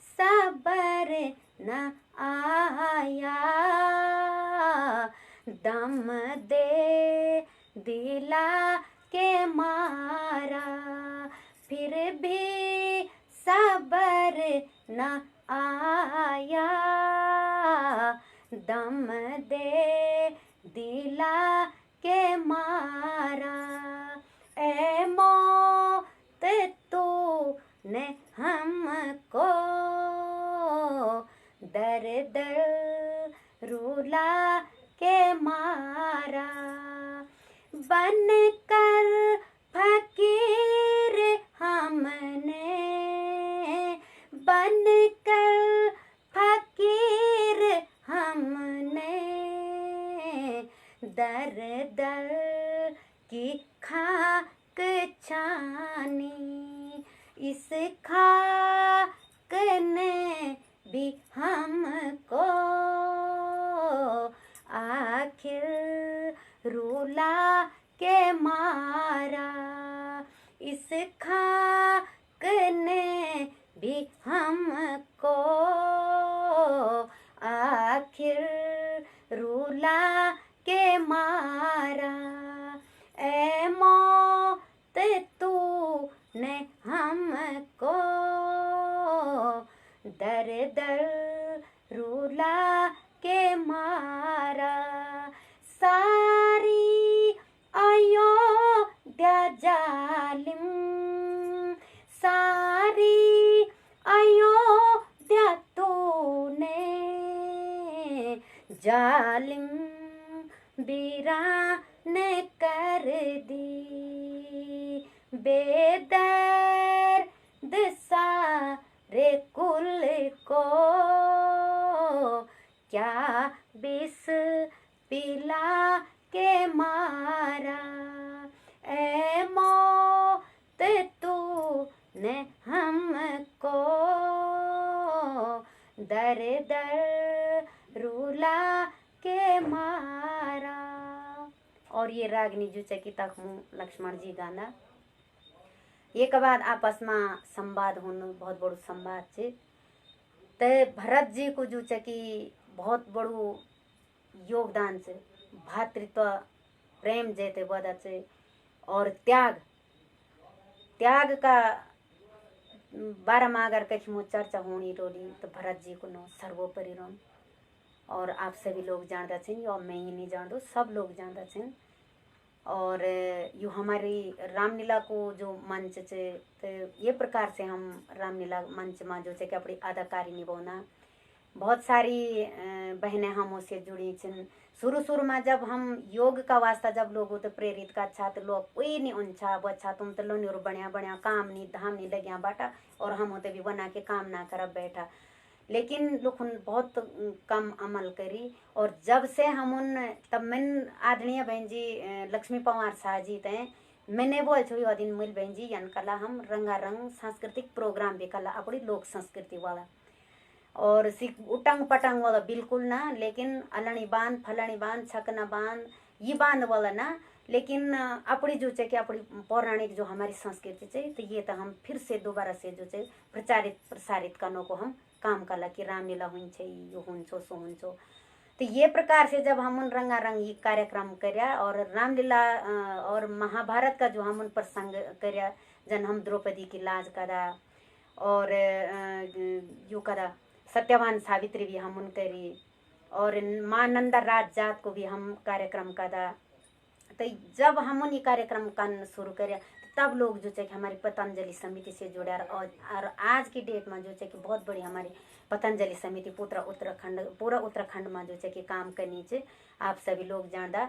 सबर न आया, दम दे दिला के मारा। फिर भी सबर न आया, दम दे दिला के मारा। ए मौत तूने हमको दर दर रुला के मारा। बन कर फकीर हमने सिखा करने भी हमको आखिर रूला के मारा। इस खाक ने भी हमको आखिर रूला के मारा। ए मौत तूने हमको दर दर रूला के मारा। सारी अयोध्या जालिम, सारी अयोध्या तूने जालिम वीरान कर दी। बेदर्द सारे कुल को क्या विष पिला के मारा। ए मौत तूने हमको दर दर रूला के मारा। और ये रागनी जुचे की तखमू लक्ष्मण जी गाना। एक बाद आपस में संवाद होने बहुत बड़ो संवाद छे। ते भरत जी को जुचे की बहुत बड़ो योगदान छे। भातृत्व प्रेम जैते बदा छे और त्याग का बारे में अगर कहीं चर्चा होनी रोली तो भरत जी को नो सर्वोपरि रोन। और आप सभी लोग जानता छे और मैं ही नहीं जानता, सब लोग जानता छे। और यो हमारी रामलीला को जो मंच छे तो ये प्रकार से हम रामलीला मंच में जो छे कि अपनी अदाकारी निभाना। बहुत सारी बहनें हम उससे जुड़ी छिन। शुरू में जब हम योग का वास्ता जब लोगों तो प्रेरित का अच्छा तो लोग कोई नहीं उनछा वो अच्छा तुम तो लोनी और बढ़िया काम नहीं धाम नहीं लगिया बाटा और हम होते भी बना के काम ना कर बैठा। लेकिन लोग बहुत कम अमल करी। और जब से हम उन तब मैंने आदरणीय बहन जी लक्ष्मी पवार शाह जी थे मैंने बोल छो यो दिन मिल बहन जी यान कला हम रंगारंग सांस्कृतिक प्रोग्राम भी कला अपनी लोक संस्कृति वाला और उटंग पटंग वाला बिल्कुल ना। लेकिन अलनी बांध फलनी बांध छकना बांध ये बांध वाला ना। लेकिन अपनी जो कि अपनी पौराणिक जो हमारी संस्कृति है तो ये तो हम फिर से दोबारा से जो प्रचारित प्रसारित करने को हम काम कला कि रामलीला हुन्छे यो हुन्छो सो हुन्छो। तो ये प्रकार से जब हम उन रंगारंग ये कार्यक्रम कर्या और रामलीला और महाभारत का जो हम उन प्रसंग कर्या जन हम द्रौपदी की लाज करा और यू करा सत्यवान सावित्री भी हम उन करी और माँ नंदा राज जात को भी हम कार्यक्रम करा। तो जब हम उन ये कार्यक्रम करना शुरू करे तब लोग जो है कि हमारी पतंजलि समिति से जुड़ा और आज की डेट में जो है कि बहुत बड़ी हमारी पतंजलि समिति पूरा उत्तराखंड में जो है कि काम करनी चाहिए। आप सभी लोग जानदा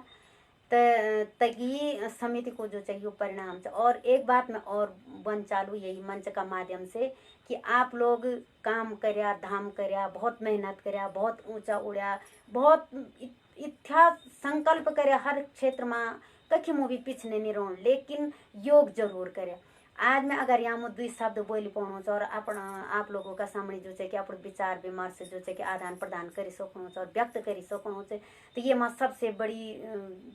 तगी समिति को जो चाहिए परिणाम से। और एक बात मैं और बन चालू यही मंच का माध्यम से कि आप लोग काम कर्या धाम कर्या बहुत मेहनत कर्या बहुत ऊंचा उड़या बहुत इच्छा संकल्प कर्या हर क्षेत्र में कखी भी पीछे नहीं रहो लेकिन योग जरूर करे। आज मैं अगर यहाँ दुई शब्द बोली पाऊँ और आप लोगों का सामने जो है कि अपने विचार विमर्श जो है कि आदान प्रदान कर सकूँ और व्यक्त कर सकूँ तो ये मैं सबसे बड़ी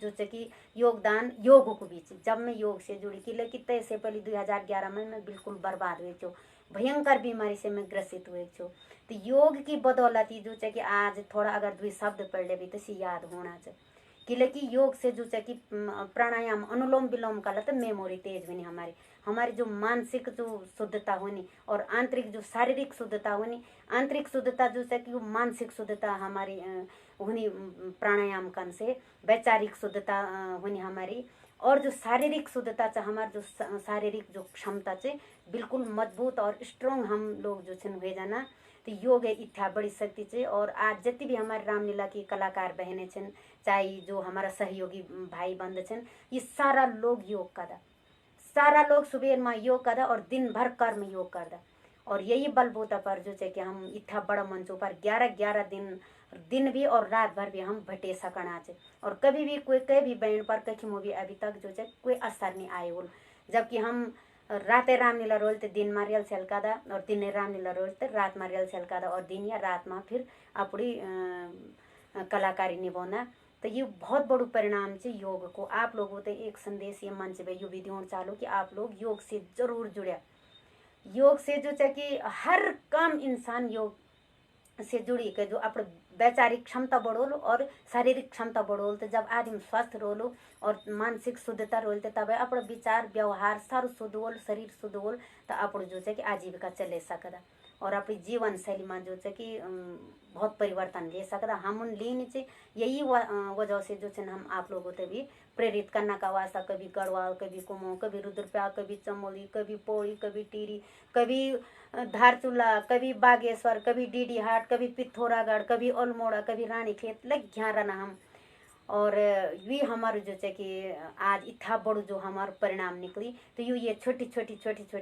जो है कि योगदान योग को बीच जब मैं योग से जुड़ी कि लेकिन तैसे पहले 2011 में मैं बिल्कुल बर्बाद हुई छो भयंकर बीमारी से मैं ग्रसित हुए छो। तो योग की बदौलत जो है कि आज थोड़ा अगर दुई शब्द पढ़ ले भी तो याद होना चाहिए कि लेकिन योग से जो है कि प्राणायाम अनुलोम विलोम का तो मेमोरी तेज होनी हमारी जो मानसिक जो शुद्धता होनी और आंतरिक जो शारीरिक शुद्धता होनी आंतरिक शुद्धता जो है कि वो मानसिक शुद्धता हमारी होनी प्राणायाम कन से वैचारिक शुद्धता होनी हमारी और जो शारीरिक शुद्धता है हमारे जो शारीरिक जो क्षमता है बिल्कुल मजबूत और स्ट्रोंग हम लोग जो है हुए जाना। तो योग इच्छा बड़ी शक्ति है। और आज जितनी भी हमारे रामलीला की कलाकार बहनें छन चाहे जो हमारा सहयोगी भाई बंद छन ये सारा लोग योग करा सारा लोग सुबह में योग करा और दिन भर कर्म योग करदा। और यही बलबूता पर जो है कि हम इतना बड़ा मंचों पर 11 दिन भी और रात भर भी हम भटे सकना चे। और कभी भी कोई भी बैंड पर कहीं भी अभी तक जो है कोई असर नहीं आए बोल जबकि हम राते रामलीला रोल ते दिन में रियल सेलकादा और दिन रामलीला रोल ते रात में रियल सेलकादा और दिन या रात में फिर अपनी कलाकारी निभाना। तो ये बहुत बड़ू परिणाम है योग को। आप लोगों ते एक संदेश ये मन से यो विधियों चालू कि आप लोग योग से जरूर जुड़े। योग से जो है कि हर काम इंसान योग से जुड़ी के जो अपने वैचारिक क्षमता बढ़ोलो और शारीरिक क्षमता बढ़ोल। तो जब आदमी स्वस्थ रोलो और मानसिक शुद्धता रोल तब अपना विचार व्यवहार सारू शुद्ध होल, शरीर शुद्ध होल, तो अपने जो है कि आजीविका चले सकदा और अपनी जीवन शैली में जो है कि बहुत परिवर्तन ले सकदा। हम उन लीन से यही वजह से जो है हम आप लोगों से भी प्रेरित करना का वास्ता कभी गढ़वाल, कभी कुमो, कभी रुद्रप्रयाग, कभी चमोली, कभी पौड़ी, कभी टिहरी, कभी धारचूला, कभी बागेश्वर, कभी डीडी हाट, कभी पिथौरागढ़, कभी अल्मोड़ा, कभी रानीखेत लग घ्या रहना हम। और ये हमारे जो है कि आज इतना बड़ो जो हमारा परिणाम निकली तो ये छोटी छोटी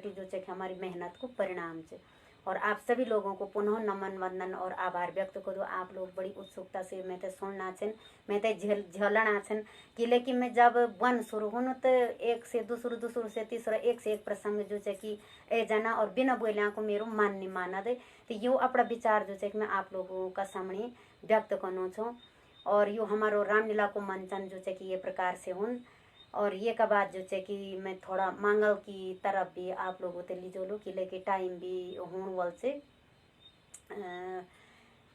जो है कि हमारी मेहनत को परिणाम है। और आप सभी लोगों को पुनः नमन वंदन और आभार व्यक्त करो। आप लोग बड़ी उत्सुकता से मैं तो सुनना छन, मैं तो झलना छन कि लेकिन मैं जब वन शुरू हूँ तो एक से दूसरो से तीसरा एक से एक प्रसंग जो है कि ए जाना और बिना बोलिया को मेरो मान नहीं माना दे। तो यो अपना विचार जो है कि मैं आप लोगों का सामने व्यक्त करना छूँ। और यो हमारो रामलीला को मंचन जो है कि ये प्रकार से हूँ। और ये का बाद जो है कि मैं थोड़ा मांगल की तरफ भी आप लोगों से लीजो लो कि लेके टाइम भी हूँ वल से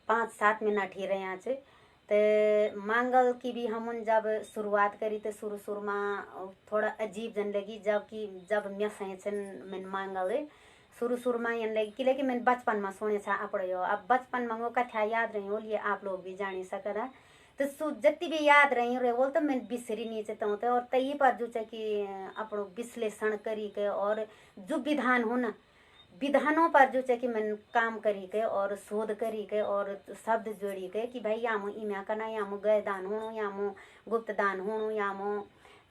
5-7 मिनट ही रहे से। तो मांगल की भी हम जब शुरुआत करी तो शुरू में थोड़ा अजीब जन लगी जब मैं सही मैंने मांगल शुरू में यन लगी कि लेकिन मैंने बचपन में सुने छा अपड़ो। अब बचपन में वो कथा याद रही हो ये आप लोग भी जानी सकदा। तो जति भी याद रही रहे वो तो मैं बिसरी नहीं चाहता हूँ। और तई पर जो है कि अपनो विश्लेषण करी के और जो विधान हो ना विधानों पर जो है कि मैंने काम करी के और शोध करी के और शब्द जोड़ी के कि भाई यामो इम्या करना, यामो गय दान हो, यामो गुप्त दान हो, यामो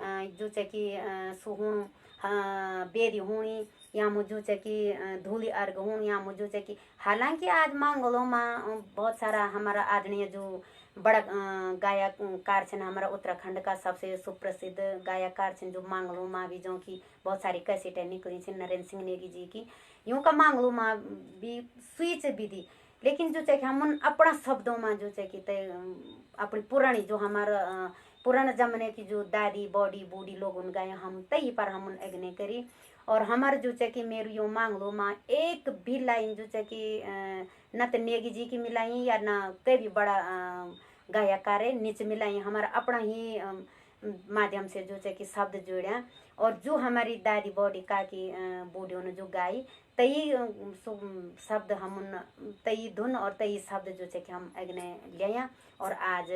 जो है कि सुहूण बेदी होनी, यामो जो है कि धूली अर्घ हो, यामो जो है कि हालांकि आज मांगलों में बहुत सारा हमारा आदरणीय जो बड़ा गायककार छन हमारा उत्तराखंड का सबसे सुप्रसिद्ध गायककार छन जो मांगलो माँ भी जो की बहुत सारी कैसेटें निकली थी नरेंद्र सिंह नेगी जी की। यूँ का मांगलो माँ भी स्विच विधि लेकिन जो है कि हम अपना शब्दों में जो है कि अपनी पुरानी जो हमारा पुराने जमाने की जो दादी बॉडी बूढ़ी लोग उन गाय हम तई पर हम अग्ने करी। और हमारे जो है कि मेरी यो मांगलो माँ एक भी लाइन जो है कि न तो नेगी जी की मिलाई या न कई भी बड़ा गायकार है नीचे मिलाई हमारा अपना ही माध्यम से जो है कि शब्द जोड़ा। और जो हमारी दादी बॉडी का की बूढ़ियों ने जो गाई तई शब्द हम तई धुन और तई शब्द जो है कि हम अग्ने लिया। और आज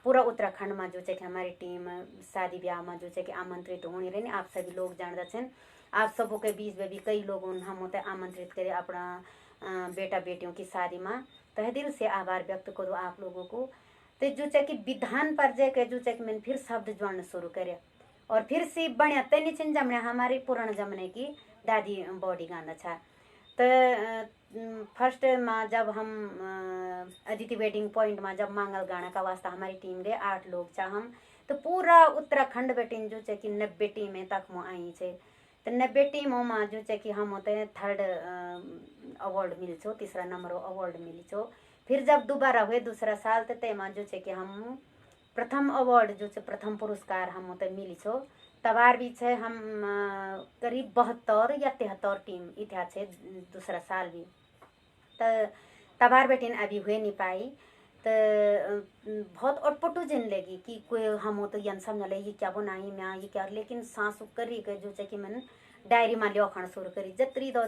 पूरा उत्तराखंड में जो है कि हमारी टीम शादी ब्याह में जो है कि आमंत्रित होनी रही। आप सभी लोग जानते छन। आप सबों के बीच में भी कई लोग हम होते आमंत्रित करे अपना बेटा बेटियों की शादी में। तहे दिल से आभार व्यक्त करो आप लोगों को। तो जो है कि विधान पर जाके जो है कि मैंने फिर शब्द जोड़ना शुरू करे और फिर से बढ़िया तनी छिन जमने हमारे पुराने जमाने की दादी बॉडी गाना था। तो फर्स्ट में जब हम अदिति वेडिंग पॉइंट में जब मांगल गाना का वास्ता हमारी टीम गए 8 लोग था हम। तो पूरा उत्तराखंड बेटिन जो है कि 90 टीमें तक में आई है। तो 90 टीमों में जो है कि हम होते हैं 3rd अवार्ड मिल छो, 3रा नंबर अवार्ड मिली छो। फिर जब दोबारा हुए दूसरा साल तो तेमा जो है कि हम प्रथम अवार्ड जो है प्रथम पुरस्कार हम होते मिली छो। तबार भी छे हम करीब 72 या 73 टीम इतिहा छे दूसरा साल भी। तो तबार बेटिन अभी हुए नहीं पाई। तो बहुत अटपटू जन लगी कि कोई हम हो तो यन समझ ले ये क्या बनाई मैं ये क्या। लेकिन सांस करी के जो है कि मैंने डायरी में लिखण शुरू करी जतरी दो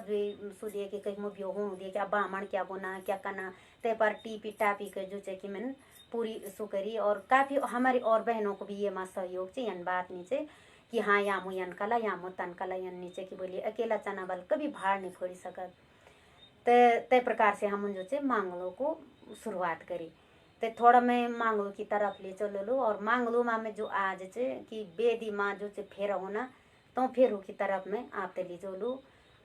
सुधिए कि कहीं मुझे हो दिए क्या ब्राह्मण क्या बना क्या करना ते पर टीपी टापी के जो है कि मैंने पूरी सु करी। और काफ़ी हमारी और बहनों को भी ये माँ सहयोग से यन बात नीचे कि हाँ यामो यन कला यामो तन कला यन नीचे की बोली अकेला चना बल कभी भाड़ नहीं फोड़ी सकत। ते प्रकार से हम जो है मांगलों को शुरुआत करी। तो थोड़ा मैं मांगलो की तरफ ले चलो लो। और मांगलो माँ में जो आज है कि बेदी माँ जो है फेरा होना तो फेरू की तरफ में आप ले चलो।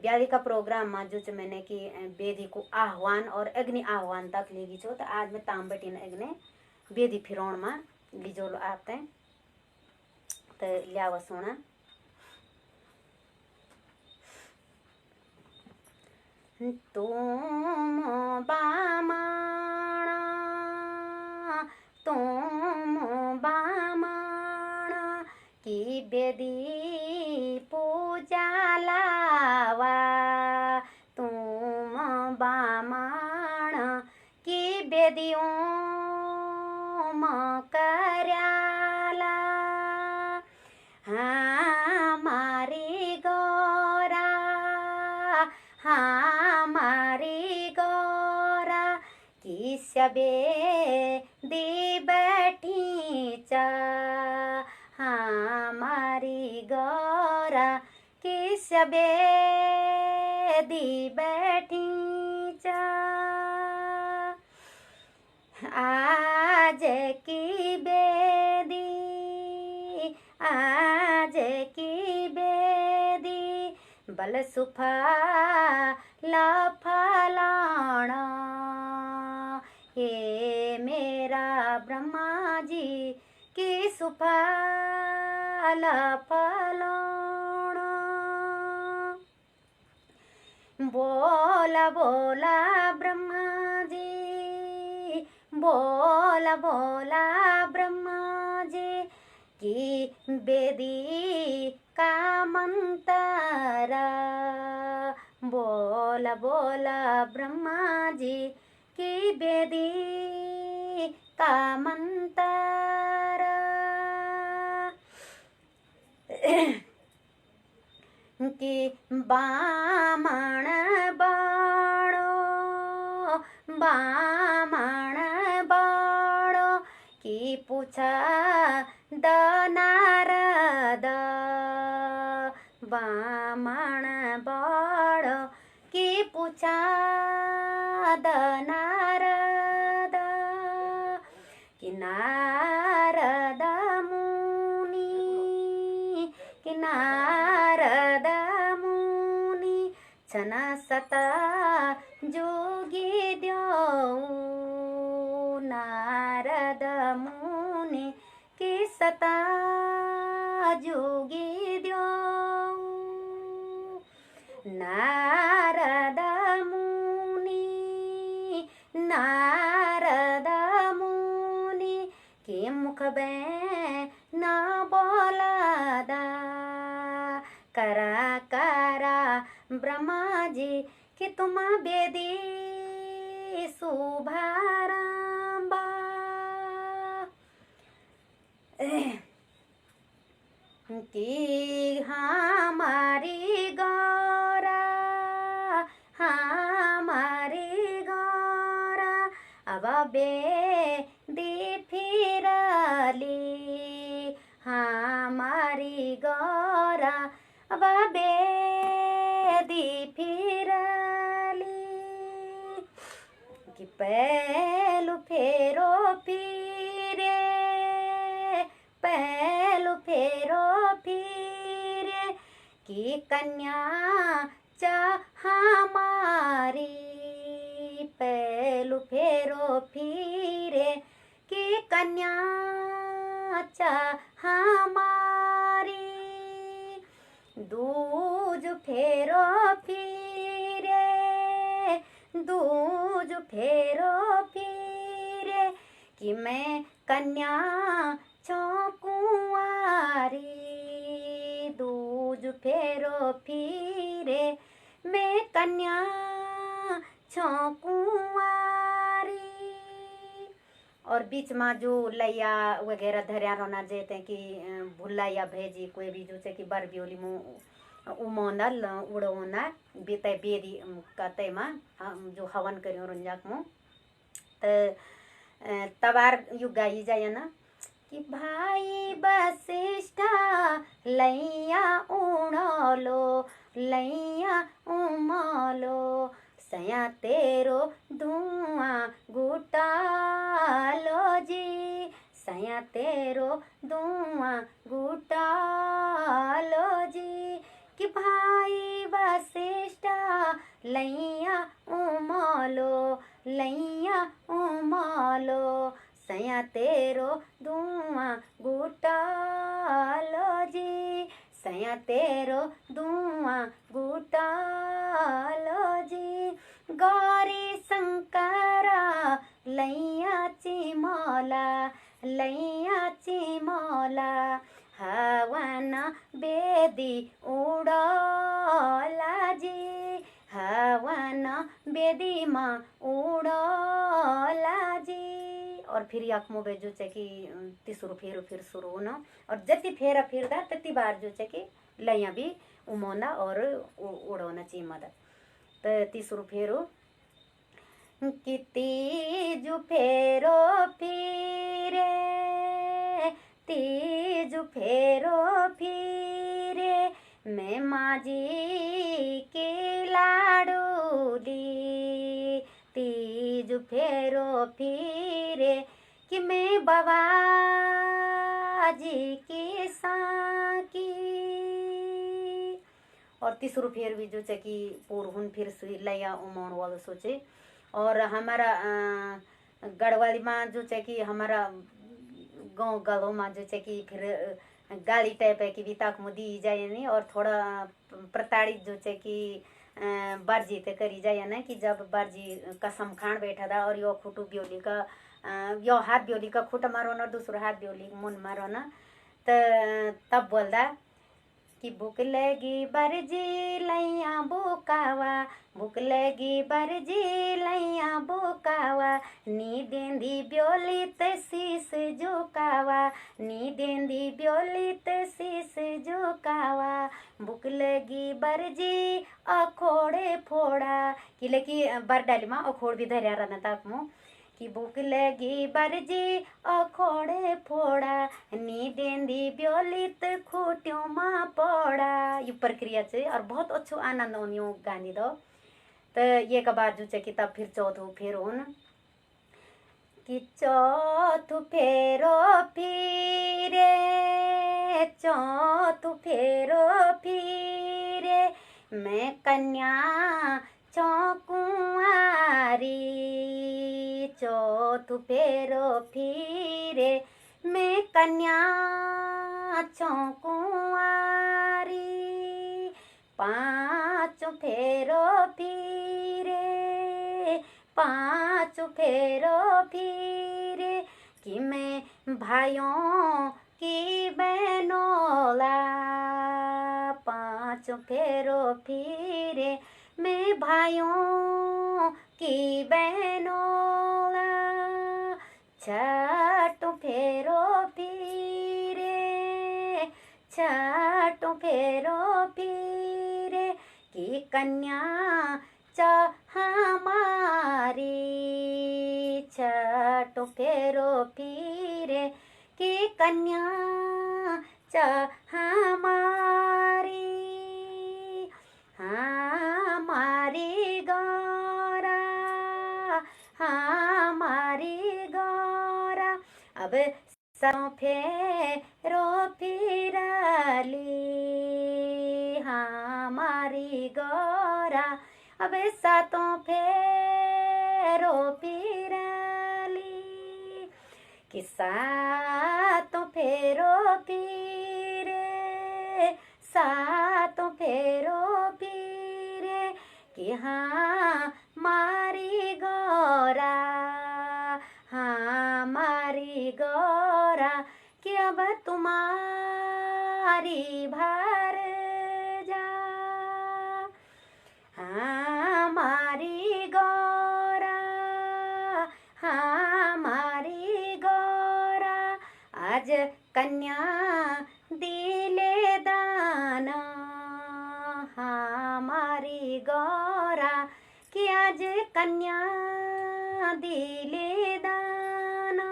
ब्यादी का प्रोग्राम में जो मैंने कि बेदी को आह्वान और अग्नि आह्वान तक लेगी छो। तो आज मैं ताम बटिन अग्नि बेदी फिरौण में लीजो लो आप तो लिया सोना तुम बामण तुम बामण की बेदी पूजा लावा, तुम बामण की बेदी ओम कर्याला। हमारी गौरा हमारी गौरा किस बेदी बैठी चा, हमारी गौरा किस बेदी बैठी चा। आज की बेदी आज की बेदी बल सुफा फलाना, हे मेरा ब्रह्मा जी की सुफल फलाना। बोला बोला ब्रह्मा जी बोला बोला ब्रह्मा जी की बेदी का मंतरा, बोला बोला ब्रह्मा जी की बेदी का मंतरा। कि बामण बाड़ो की पूछा द नारद, बामण बाड़ो की पूछा द नारद। कि नारद मुनि छन सता जोगी द्योऊ, नारद मुनि की सता जोगी द्योऊ। नारद मुनि के मुख में न बोलादा, करा करा ब्रह्मा जी कि तुम बेदी शुभारंभा। कि हमारी गौरा अब बेदी फिरली, हमारी गौरा अब बेदी फिरली। कि पहलू फेरो फिरे कि कन्या चा हमारी, पहलू फेरो फिरे कि कन्या चा हमारी। दूज फेरो फिरे कि मैं कन्या छो कुंवारी, दूज फेरो फिरे मैं कन्या छो कुंवारी। और बीच में जो लैया वगैरह धरिया रोना जेते कि भुल्ला या भेजी कोई भी जो कि बर बियोली मुँह उमोनल उड़ोना बीते बेदी कहते में जो हवन करियो रुंजाक मुँह तबार युग गाई जाए ना। कि भाई वशिष्ठ लैया उमलो सया तेरो धुआं गुटालो जी, सया तेरो धुआं गुटालो जी। कि भाई वशिष्ठ लैया उमलो सया तेरो धुआं गुटालो जी, सया तेरो धुआं गुटालो जी। लैया चिमला हवन बेदी उड़ला जी, हवन बेदी माँ उड़ला जी। और फिर याकमो बे जो कि तीसरो फेरो फिर शुरू होना, और जति फेरा फिरदा तति बार जो कि लैया भी उमोंदा और उड़ोना चिमदा। तो तीसरो फेरो किती जो फेरो फिरे, तीजु फेरो फिरे मैं माझी की लाडूली, तीजु फेरो फिरे कि मैं बाबाजी की साकी। और तीसरो फेर भी जो कि पूर्हुन फिर लैया उमोन वालो सोचे। और हमारा गढ़वाली माँ जो कि हमारा गाँव गाँव में जो कि फिर गाली टाइप है कि भी तक मुदी जाए नहीं, और थोड़ा प्रताड़ित जो कि बारजी ते करी जाए ना कि जब बारजी कसम खान बैठा था और यो खुटू ब्योली का यो हाथ ब्योली का खुट मारो ना, दूसरा हाथ ब्योली मुन मारो ना, तो तब बोलदा कि भूख लगी बरजी लैया बुकावा, भूख लगी बरजी लैया बुकावा, नी देंदी ब्योली ते शीस झुकावा, नी देंदी ब्योली ते शीस झुकावा, भूख लगी बरजी अखोड़े फोड़ा कि लेकी बर डाली माँ अखोड़ भी धरिया रहना तक मुँह कि भूख लगी बरजी अखोड़े फोड़ा, नी देंदी ब्योलित खूट्यों माँ पड़ा। ये प्रक्रिया से और बहुत अच्छो आनंद ओनियो गानी दो। तो ये का बाद जो कि तब फिर चौथो फेरो न कि चौथो फेरो फिरे, चौथो फेरो फिरे मैं कन्या चौकुआरी, चौथो फेरो फिरे मैं कन्या चौकुआरी, पाँचों फेरो फिरे, पाँचों फेरो फिरे कि मैं भाइयों की बहनोला, पाँचों फेरो फिरे मैं भाइयों की बहनोला, छठों फेरो फिरे, छठों फेरो फिरे कि कन्या हमारी, छठों फेरो फिरे कि कन्या हमारी, हमारी गौरा, हमारी गौरा अब सौ फेरो फिरली, हमारी गौरा अब सातों फेरो फिरली कि सातों फेरो फिरे, सातों फेरो फिरे कि हाँ मारी गौरा, हाँ मारी गौरा कि अब तुम्हारी भर जा, हमारी गौरा, हमारी गौरा आज कन्या दिले दाना, हमारी गौरा कि आज कन्या दिले दाना।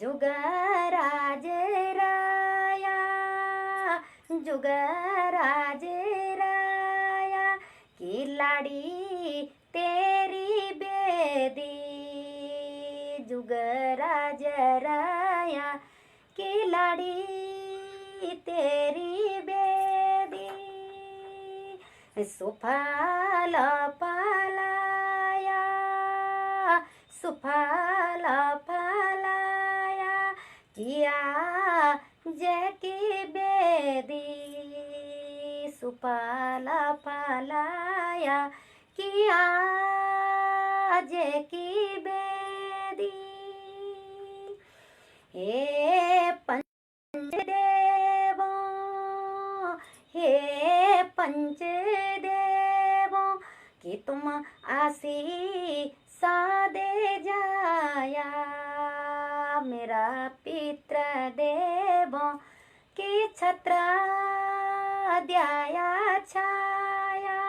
जुगराज राया, जुगराज राया की लाड़ी तेरी बेदी, जुगराज राया की लाड़ी तेरी बेदी, सुफल फलाया, सुफल फलाया किया जैकी बेदी, सुफल फलाया किया जे की बेदी। हे पंचदेवों, हे पंचदेवों, कि तुम आशीषा दे जाया। मेरा पितृ देवों की छत्र द्याया छाया।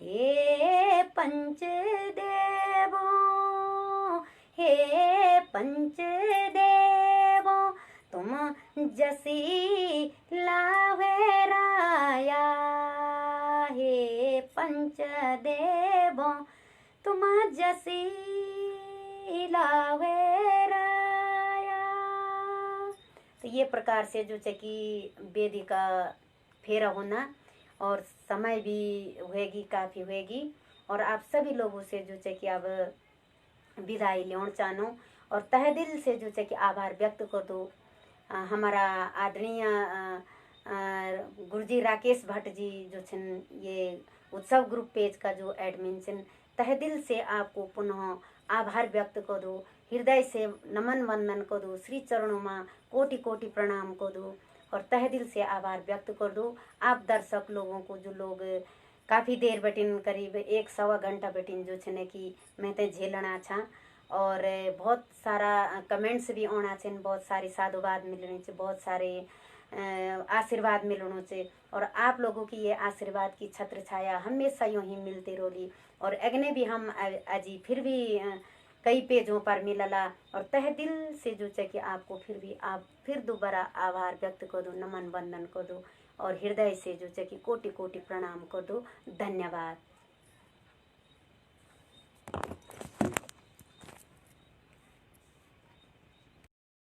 हे पंचदेवों, हे पंचदेवों, तुम जसी लावेराया। हे पंचदेवों, तुम जसी लावेराया। तो ये प्रकार से जो कि बेदी का फेरा होना और समय भी होएगी, काफ़ी होएगी। और आप सभी लोगों से जो कि अब विदाई लेना चाहूँ और तहे दिल से जो कि आभार व्यक्त कर दो। हमारा आदरणीय गुरुजी राकेश भट्ट जी जो छन ये उत्सव ग्रुप पेज का जो एडमिन छन, तहे दिल से आपको पुनः आभार व्यक्त कर दो, हृदय से नमन वंदन कर दो, श्री चरणों में कोटि कोटि प्रणाम कर दो और तहे दिल से आभार व्यक्त कर दो। आप दर्शक लोगों को जो लोग काफ़ी देर बटिन करीब 1-1.25 घंटा बटिन जो छने कि मैं ते झेलना छा और बहुत सारा कमेंट्स भी आना छन, बहुत सारी साधुवाद मिलने से, बहुत सारे आशीर्वाद मिलने से। और आप लोगों की ये आशीर्वाद की छत्र छाया हमेशा यूं ही मिलती रोली। और अगने भी हम अजी फिर भी कई पेजों पर मिलला और तहे दिल से जो कि आपको फिर भी आप फिर दोबारा आभार व्यक्त कर दो, नमन वंदन कर दो और हृदय से जो कि कोटि कोटि प्रणाम कर दो। धन्यवाद।